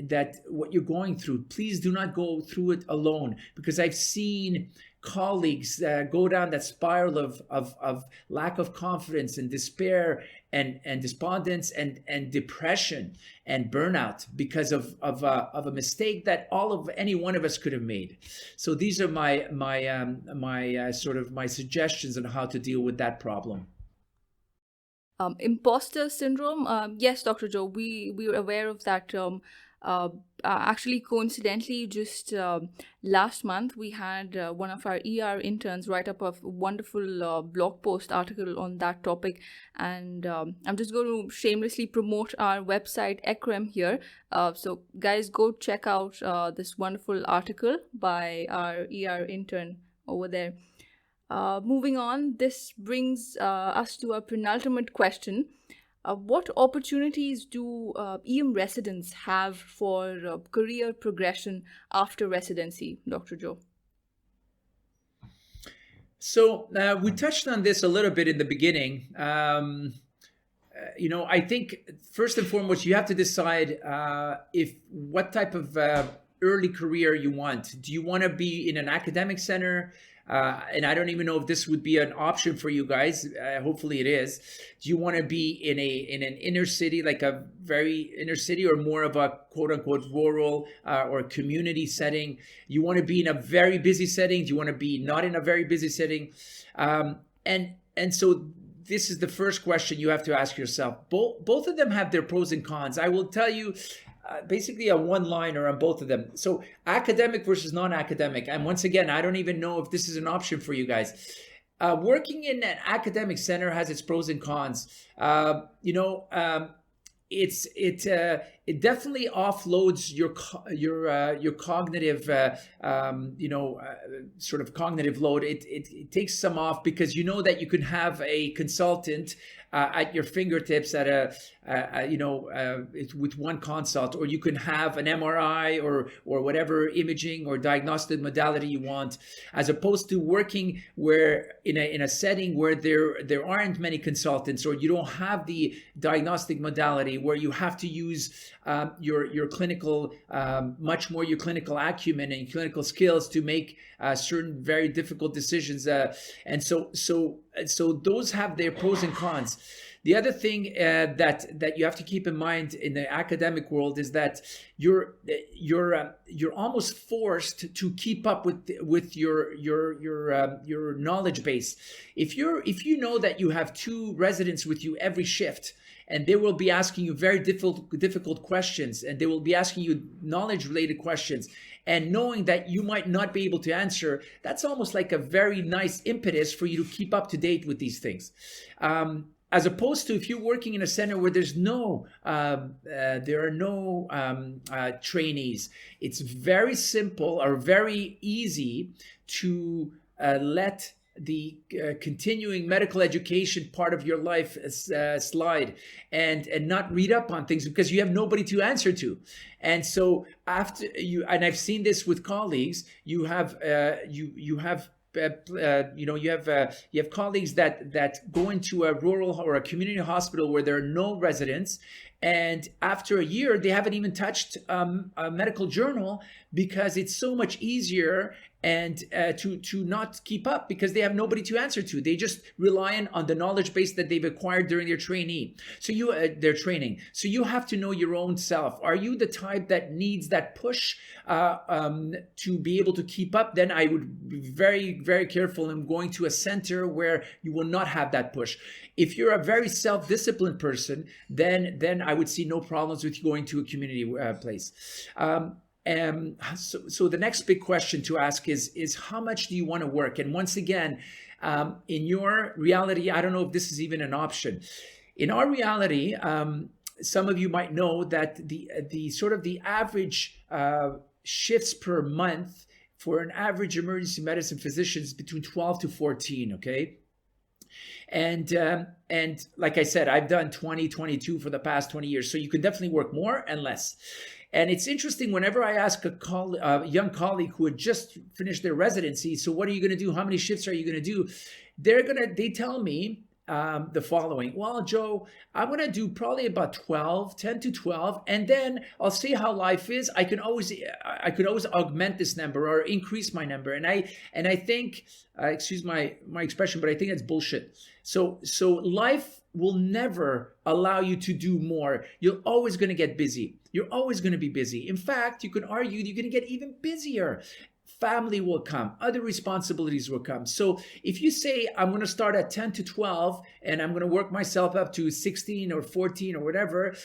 what you're going through. Please do not go through it alone, because I've seen colleagues go down that spiral of lack of confidence and despair and despondence and depression and burnout because of a mistake that any one of us could have made. So these are my sort of my suggestions on how to deal with that problem. Imposter syndrome. Yes, Dr. Joe, we were aware of that term. Actually, coincidentally, just last month, we had one of our ER interns write up a wonderful blog post article on that topic. And I'm just going to shamelessly promote our website, ECREM, here. So guys, go check out this wonderful article by our ER intern over there. Moving on, this brings us to a penultimate question. What opportunities do EM residents have for career progression after residency, Dr. Joe? So we touched on this a little bit in the beginning. I think first and foremost, you have to decide what type of early career you want. Do you want to be in an academic center? And I don't even know if this would be an option for you guys. Hopefully it is. Do you want to be in an inner city, like a very inner city, or more of a quote unquote rural or community setting? You want to be in a very busy setting? Do you want to be not in a very busy setting? And so this is the first question you have to ask yourself. Both of them have their pros and cons. I will tell you basically a one-liner on both of them. So academic versus non-academic. And once again, I don't even know if this is an option for you guys. Working in an academic center has its pros and cons. It definitely offloads your cognitive sort of cognitive load. It takes some off, because you know that you can have a consultant at your fingertips at with one consult, or you can have an MRI or whatever imaging or diagnostic modality you want, as opposed to working where in a setting where there aren't many consultants, or you don't have the diagnostic modality, where you have to use your clinical much more your clinical acumen and clinical skills to make certain very difficult decisions, and so those have their pros and cons. The other thing that you have to keep in mind in the academic world is that you're almost forced to keep up with your knowledge base. If you know that you have 2 residents with you every shift, and they will be asking you very difficult questions, and they will be asking you knowledge-related questions, and knowing that you might not be able to answer, that's almost like a very nice impetus for you to keep up to date with these things. As opposed to if you're working in a center where there are no trainees, it's very simple or very easy to let the continuing medical education part of your life slide and not read up on things, because you have nobody to answer to. And so after you, and I've seen this with colleagues, you have colleagues that go into a rural or a community hospital where there are no residents, and after a year they haven't even touched a medical journal, because it's so much easier and to not keep up, because they have nobody to answer to. They just rely on the knowledge base that they've acquired during their training. So their training. So you have to know your own self. Are you the type that needs that push to be able to keep up? Then I would be very, very careful in going to a center where you will not have that push. If you're a very self-disciplined person, then I would see no problems with going to a community place. So the next big question to ask is how much do you want to work? And once again, in your reality, I don't know if this is even an option. In our reality, some of you might know that the sort of the average shifts per month for an average emergency medicine physician is between 12 to 14, okay? And like I said, I've done 20, 22 for the past 20 years. So you can definitely work more and less. And it's interesting whenever I ask a young colleague who had just finished their residency, so what are you going to do? How many shifts are you going to do? They tell me the following. Well, Joe, I'm going to do probably about 12, 10 to 12, and then I'll see how life is. I could always augment this number or increase my number. And I think, excuse my expression, but I think that's bullshit. So life will never allow you to do more. You're always going to get busy. You're always going to be busy. In fact, you could argue you're going to get even busier. Family will come, other responsibilities will come. So if you say, I'm going to start at 10 to 12 and I'm going to work myself up to 16 or 14 or whatever,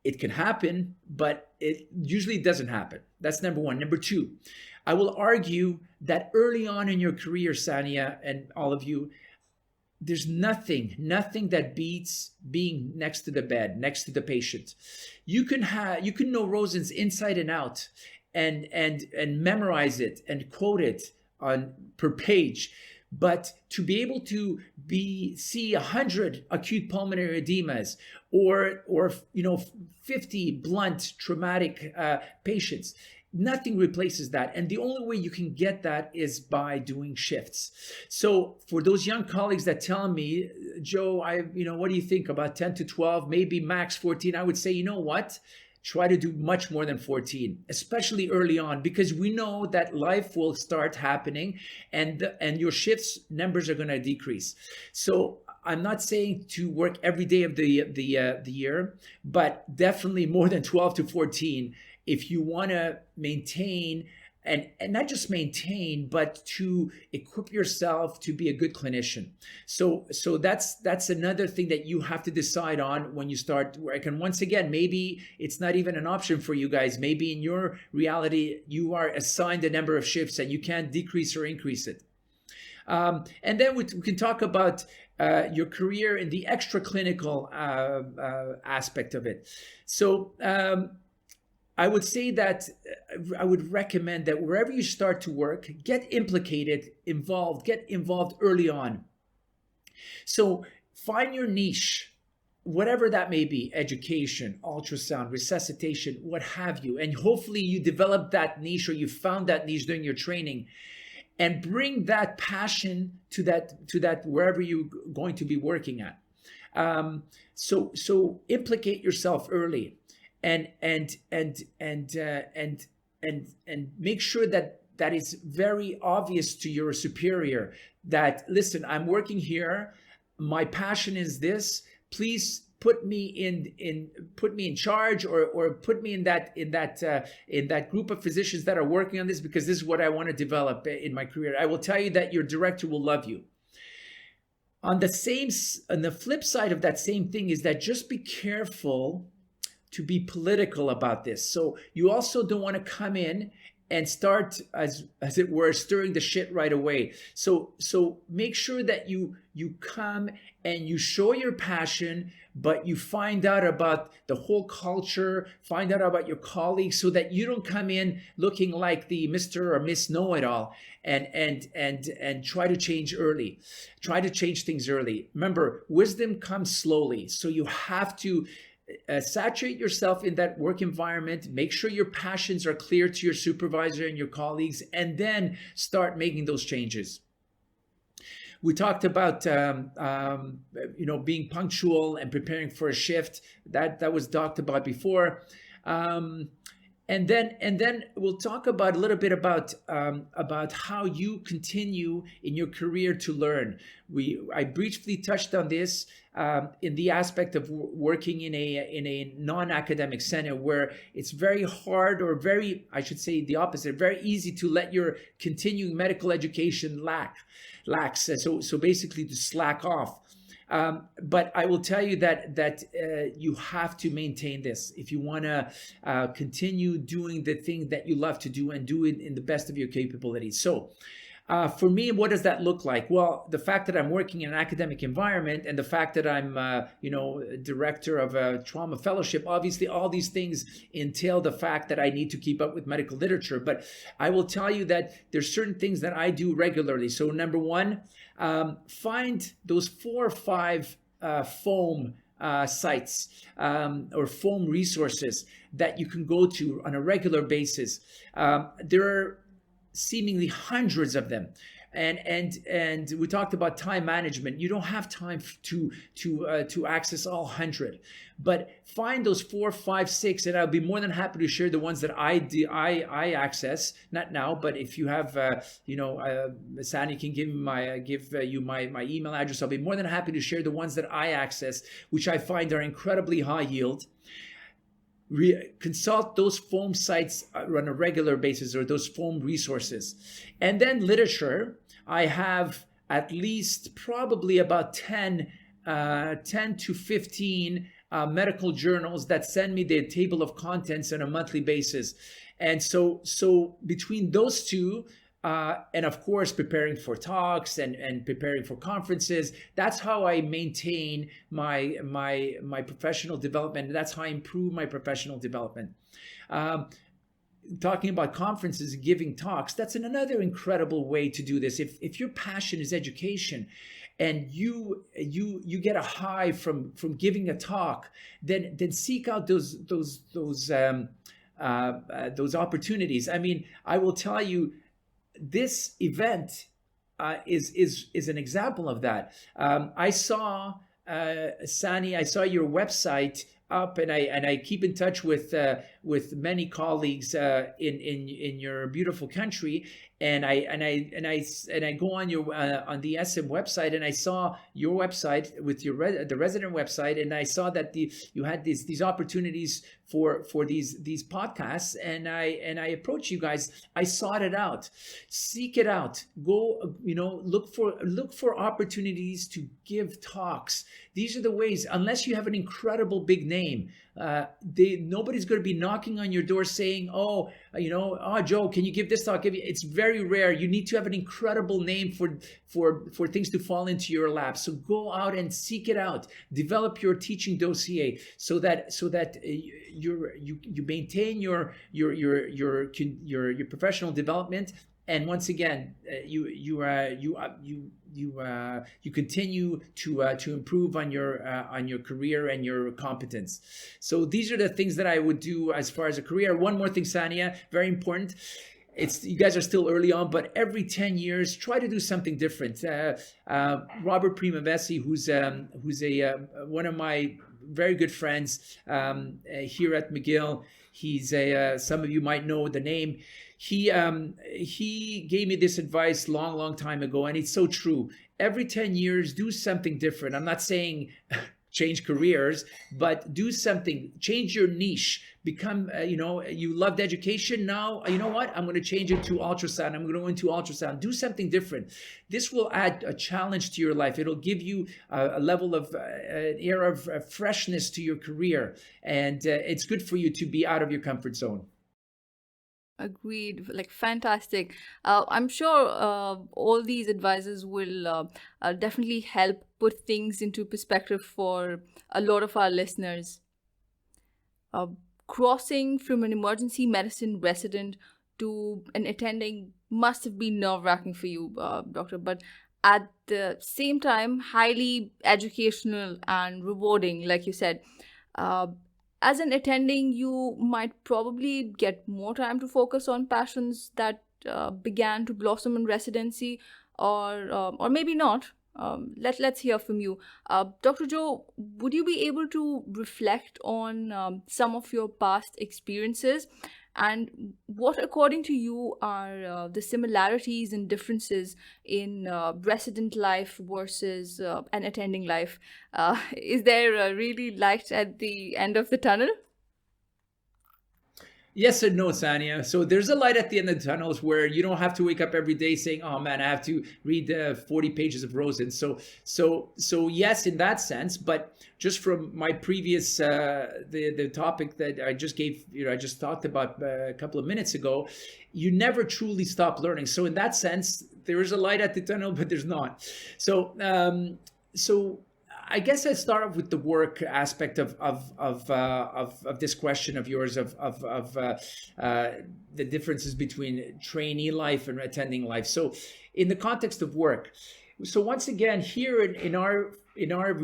it can happen, but it usually doesn't happen. That's number one. Number two, I will argue that early on in your career, Sania, and all of you, there's nothing that beats being next to the bed, next to the patient. You can know Rosen's inside and out, and memorize it and quote it on per page, but to be able to see 100 acute pulmonary edemas or 50 blunt traumatic patients, nothing replaces that. And the only way you can get that is by doing shifts. So for those young colleagues that tell me, Joe, what do you think about 10 to 12, maybe max 14? I would say, you know what? Try to do much more than 14, especially early on, because we know that life will start happening and your shifts numbers are going to decrease. So I'm not saying to work every day of the year, but definitely more than 12 to 14 if you want to maintain and not just maintain, but to equip yourself to be a good clinician. So that's another thing that you have to decide on when you start work. And once again, maybe it's not even an option for you guys. Maybe in your reality, you are assigned a number of shifts and you can't decrease or increase it. And then we can talk about your career in the extra clinical aspect of it. So I would say that I would recommend that wherever you start to work, get involved early on. So find your niche, whatever that may be, education, ultrasound, resuscitation, what have you. And hopefully you develop that niche or you found that niche during your training, and bring that passion to that wherever you're going to be working at. So implicate yourself early. And make sure that is very obvious to your superior that, listen, I'm working here, my passion is this, please put me in charge or put me in that group of physicians that are working on this, because this is what I want to develop in my career. I will tell you that your director will love you. On the flip side of that same thing is that just be careful to be political about this. So you also don't want to come in and start, as it were, stirring the shit right away. So make sure that you come and you show your passion, but you find out about the whole culture, find out about your colleagues, so that you don't come in looking like the Mr. or Miss Know-it-all and try to change early. Try to change things early. Remember, wisdom comes slowly. So you have to saturate yourself in that work environment, make sure your passions are clear to your supervisor and your colleagues, and then start making those changes. We talked about being punctual and preparing for a shift. That was talked about before. And then we'll talk about a little bit about how you continue in your career to learn. I briefly touched on this in the aspect of working in a non-academic center where it's very hard, or I should say the opposite, very easy to let your continuing medical education lax. So basically to slack off. But I will tell you that you have to maintain this if you want to continue doing the thing that you love to do and do it in the best of your capabilities. So For me, what does that look like? Well, the fact that I'm working in an academic environment and the fact that I'm, director of a trauma fellowship, obviously all these things entail the fact that I need to keep up with medical literature. But I will tell you that there's certain things that I do regularly. So number one, find those 4 or 5 foam sites or foam resources that you can go to on a regular basis. There are seemingly hundreds of them, and we talked about time management. You don't have time to access all 100, but find those 4, 5, 6, and I'll be more than happy to share the ones that I access. Not now, but if you have, Sania can give you my email address. I'll be more than happy to share the ones that I access, which I find are incredibly high yield. Consult those foam sites on a regular basis, or those foam resources. And then literature, I have at least probably about 10 to 15 medical journals that send me their table of contents on a monthly basis. And so between those two, and of course preparing for talks and preparing for conferences, that's how I maintain my professional development. That's how I improve my professional development. Talking about conferences, giving talks, that's another incredible way to do this. If your passion is education and you get a high from giving a talk, then seek out those opportunities. I mean, I will tell you, this event is an example of that. I saw, Sani, I saw your website up, and I keep in touch with many colleagues in your beautiful country, and I go on your on the SM website, and I saw your website with the resident website, and I saw that you had these opportunities for these podcasts, and I approached you guys. I sought it out. Seek it out. Go, look for opportunities to give talks. These are the ways. Unless you have an incredible big name, nobody's going to be knocking on your door saying, "Oh, Joe, can you give this talk?" It's very rare. You need to have an incredible name for things to fall into your lap. So go out and seek it out. Develop your teaching dossier so that you maintain your professional development. And once again, you continue to improve on your career and your competence. So these are the things that I would do as far as a career. One more thing, Sania, very important. You guys are still early on, but every 10 years, try to do something different. Robert Primavesi, who's one of my very good friends here at McGill. He's some of you might know the name. He gave me this advice long time ago, and it's so true. Every 10 years, do something different. I'm not saying change careers, but do something. Change your niche. Become, you loved education. Now, you know what? I'm going to change it to ultrasound. I'm going to go into ultrasound. Do something different. This will add a challenge to your life. It'll give you a level of an air of freshness to your career. And it's good for you to be out of your comfort zone. Agreed. Like, fantastic. I'm sure all these advices will definitely help put things into perspective for a lot of our listeners. Crossing from an emergency medicine resident to an attending must have been nerve-wracking for you, Doctor, but at the same time, highly educational and rewarding, like you said. As an attending, you might probably get more time to focus on passions that began to blossom in residency, or maybe not. Let's hear from you. Dr. Joe, would you be able to reflect on some of your past experiences, and what, according to you, are the similarities and differences in resident life versus an attending life? Is there really light at the end of the tunnel? Yes and no, Sania. So there's a light at the end of the tunnels where you don't have to wake up every day saying, "Oh man, I have to read 40 pages of Rosen." So yes, in that sense. But just from my previous the topic that I just gave, I just talked about a couple of minutes ago, you never truly stop learning. So in that sense, there is a light at the tunnel, but there's not. So I guess I start off with the work aspect of this question of yours the differences between trainee life and attending life. So, in the context of work, so once again, here in our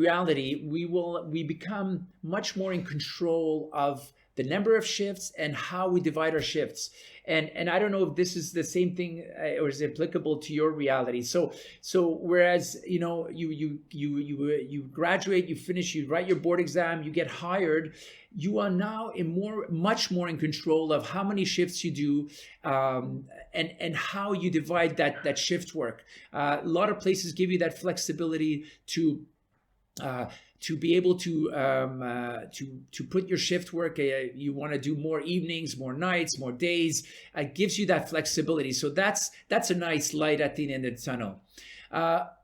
reality, we become much more in control of the number of shifts and how we divide our shifts. And I don't know if this is the same thing or is applicable to your reality. So whereas you graduate, you finish, you write your board exam, you get hired, you are now much more in control of how many shifts you do, and how you divide that shift work. A lot of places give you that flexibility to be able to put your shift work. You want to do more evenings, more nights, more days. It gives you that flexibility. So that's a nice light at the end of the tunnel.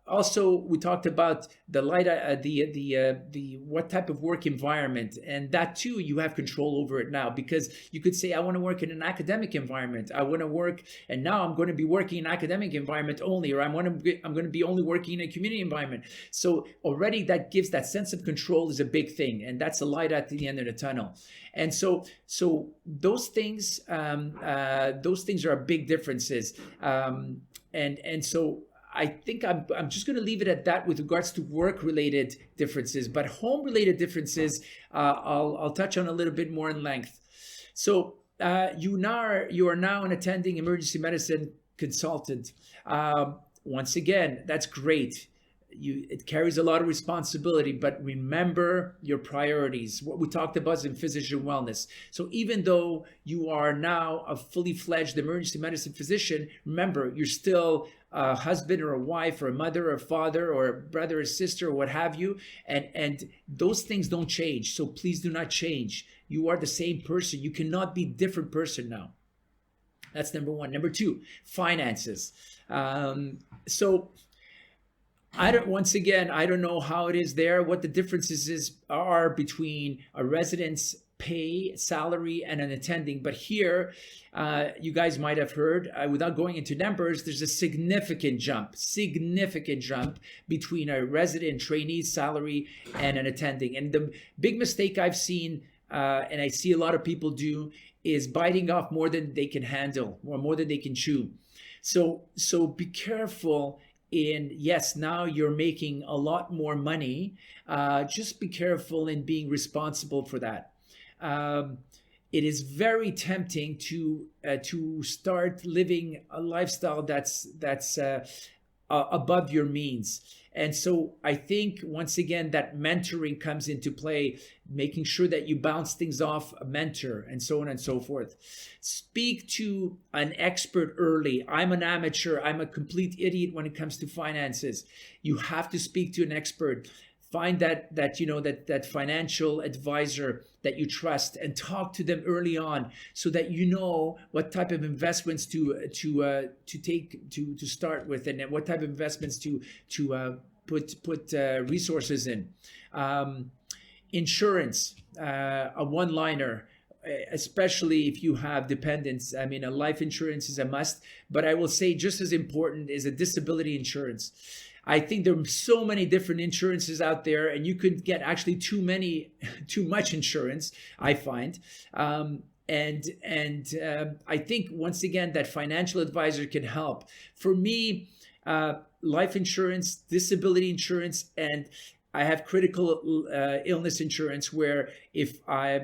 Also, we talked about the light, the what type of work environment, and that too you have control over it now, because you could say, I want to work in an academic environment. I want to work, and now I'm going to be working in an academic environment only, or I'm going to be only working in a community environment. So already that gives that sense of control is a big thing, and that's a light at the end of the tunnel. And so those things are big differences, and so I think I'm just going to leave it at that with regards to work-related differences, but home-related differences, I'll touch on a little bit more in length. So you are now an attending emergency medicine consultant. Once again, that's great. It carries a lot of responsibility, but remember your priorities. What we talked about is in physician wellness. So even though you are now a fully fledged emergency medicine physician, remember you're still a husband or a wife or a mother or a father or a brother or sister or what have you, and those things don't change. So please do not change. You are the same person. You cannot be a different person now. That's number one. Number two, finances. So I don't know how it is there, what the differences are between a resident's pay, salary, and an attending. But here, you guys might have heard, without going into numbers, there's a significant jump between a resident trainee's salary and an attending. And the big mistake I've seen, and I see a lot of people do, is biting off more than they can handle, or more than they can chew. So be careful. Yes, now you're making a lot more money. Just be careful in being responsible for that. It is very tempting to start living a lifestyle that's above your means. And so I think, once again, that mentoring comes into play, making sure that you bounce things off a mentor and so on and so forth. Speak to an expert early. I'm an amateur. I'm a complete idiot when it comes to finances. You have to speak to an expert. Find that financial advisor that you trust and talk to them early on, so that you know what type of investments to start with, and what type of investments to put resources in. Insurance, a one-liner, especially if you have dependents. I mean, a life insurance is a must, but I will say just as important is a disability insurance. I think there are so many different insurances out there, and you could get actually too much insurance, I find. I think, once again, that financial advisor can help. For me, life insurance, disability insurance, and I have critical illness insurance, where if I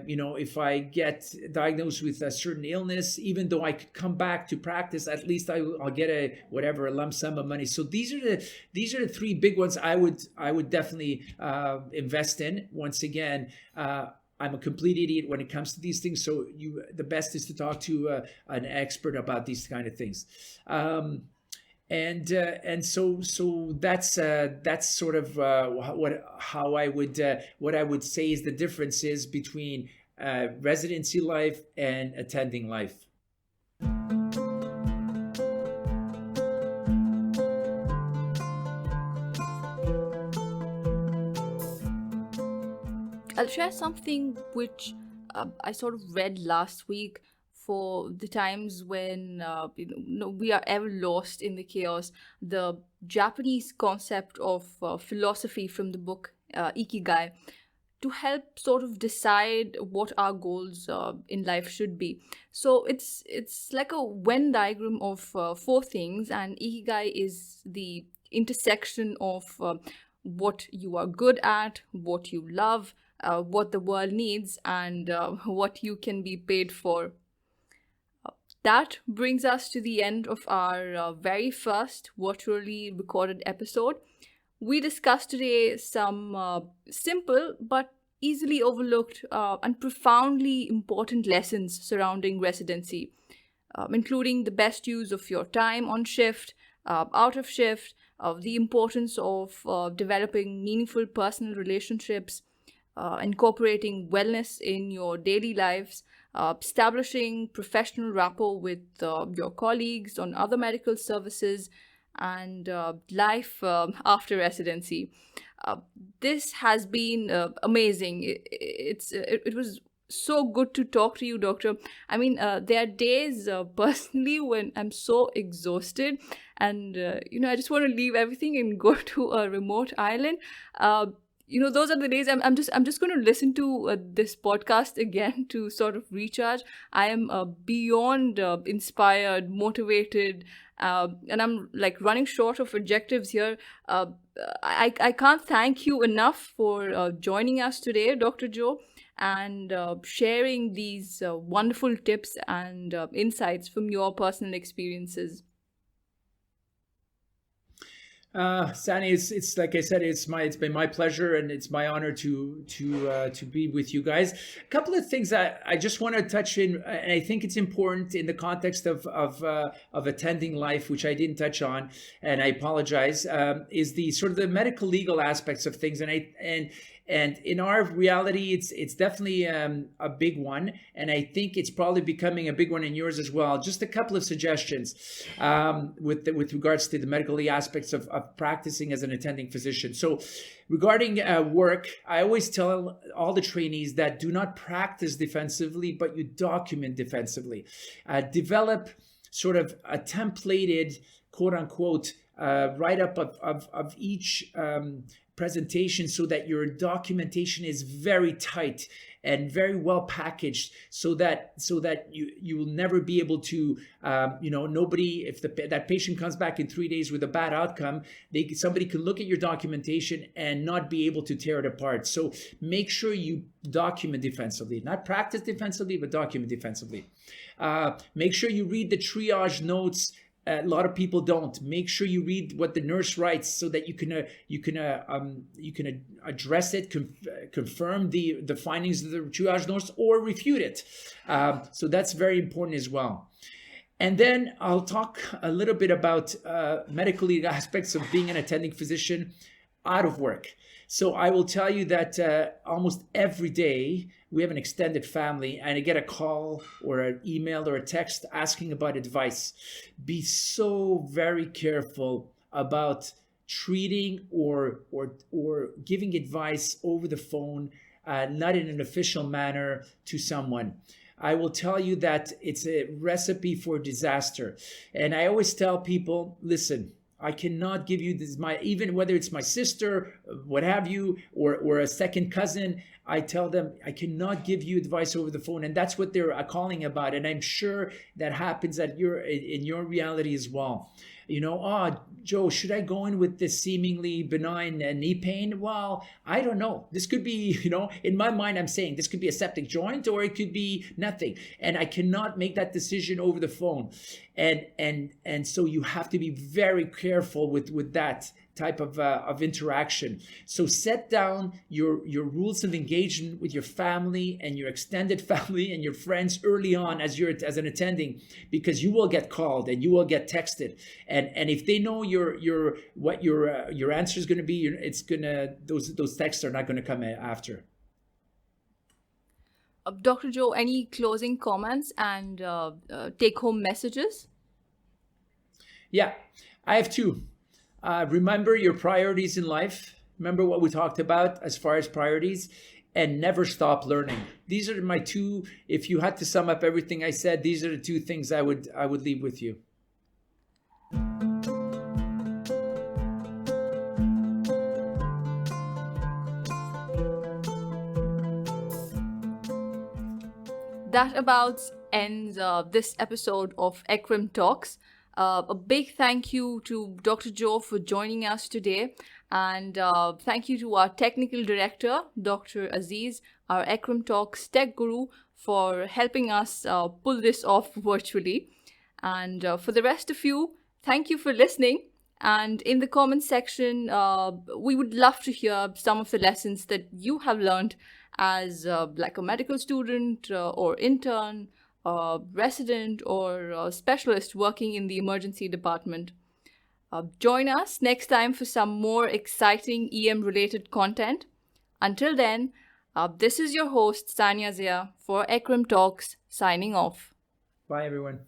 get diagnosed with a certain illness, even though I could come back to practice, at least I'll get a lump sum of money. So these are the three big ones I would definitely invest in. Once again, I'm a complete idiot when it comes to these things. So the best is to talk to an expert about these kind of things. So that's sort of what I would say is the differences between residency life and attending life. I'll share something which I sort of read last week for the times when we are ever lost in the chaos. The Japanese concept of philosophy from the book Ikigai, to help sort of decide what our goals in life should be. So it's like a Venn diagram of four things, and Ikigai is the intersection of what you are good at, what you love, what the world needs, and what you can be paid for. That brings us to the end of our very first virtually recorded episode. We discussed today some simple but easily overlooked and profoundly important lessons surrounding residency, including the best use of your time on shift, out of shift, the importance of developing meaningful personal relationships, incorporating wellness in your daily lives, establishing professional rapport with your colleagues on other medical services, and life after residency. This has been amazing. It was so good to talk to you, doctor. I mean, there are days personally when I'm so exhausted, and I just want to leave everything and go to a remote island. Those are the days I'm just going to listen to this podcast again to sort of recharge. I am beyond inspired, motivated, and I'm like running short of adjectives here. I can't thank you enough for joining us today, Dr. Joe, and sharing these wonderful tips and insights from your personal experiences. Sani, it's like I said, it's been my pleasure and it's my honor to be with you guys. A couple of things that I just want to touch in, and I think it's important in the context of attending life, which I didn't touch on, and I apologize. Is the sort of the medical legal aspects of things, and in our reality, it's definitely a big one, and I think it's probably becoming a big one in yours as well. Just a couple of suggestions with regards to the medical aspects of practicing as an attending physician. So regarding work, I always tell all the trainees that do not practice defensively, but you document defensively. Develop sort of a templated, quote unquote, write-up of each presentation, so that your documentation is very tight and very well packaged, so that you will never be able to nobody, if that patient comes back in 3 days with a bad outcome, somebody can look at your documentation and not be able to tear it apart. So make sure you document defensively, not practice defensively, but document defensively. Make sure you read the triage notes. A lot of people don't. Make sure you read what the nurse writes, so that you can address it, confirm the findings of the triage notes, or refute it. So that's very important as well. And then I'll talk a little bit about medical legal aspects of being an attending physician out of work. So I will tell you that almost every day we have an extended family, and I get a call or an email or a text asking about advice. Be so very careful about treating or giving advice over the phone, not in an official manner, to someone. I will tell you that it's a recipe for disaster. And I always tell people, listen, I cannot give you this, even whether it's my sister, what have you, or a second cousin. I tell them I cannot give you advice over the phone, and that's what they're calling about. And I'm sure that happens in your reality as well. Joe, should I go in with this seemingly benign knee pain? Well, I don't know. This could be, in my mind, I'm saying this could be a septic joint, or it could be nothing. And I cannot make that decision over the phone. And so you have to be very careful with that type of interaction. So set down your rules of engagement with your family and your extended family and your friends early on as an attending, because you will get called and you will get texted, and if they know what your answer is going to be, those texts are not going to come after. Dr. Joe, any closing comments and take-home messages? Yeah, I have two. Remember your priorities in life. Remember what we talked about as far as priorities, and never stop learning. These are my two. If you had to sum up everything I said, these are the two things I would leave with you. That about ends this episode of ECREM Talks. A big thank you to Dr. Joe for joining us today. And thank you to our technical director, Dr. Aziz, our ECREM Talks tech guru, for helping us pull this off virtually. And for the rest of you, thank you for listening. And in the comments section, we would love to hear some of the lessons that you have learned as like a medical student or intern, resident, or specialist working in the emergency department. Join us next time for some more exciting EM related content. Until then, this is your host, Sania Zia, for ECREM Talks, signing off. Bye, everyone.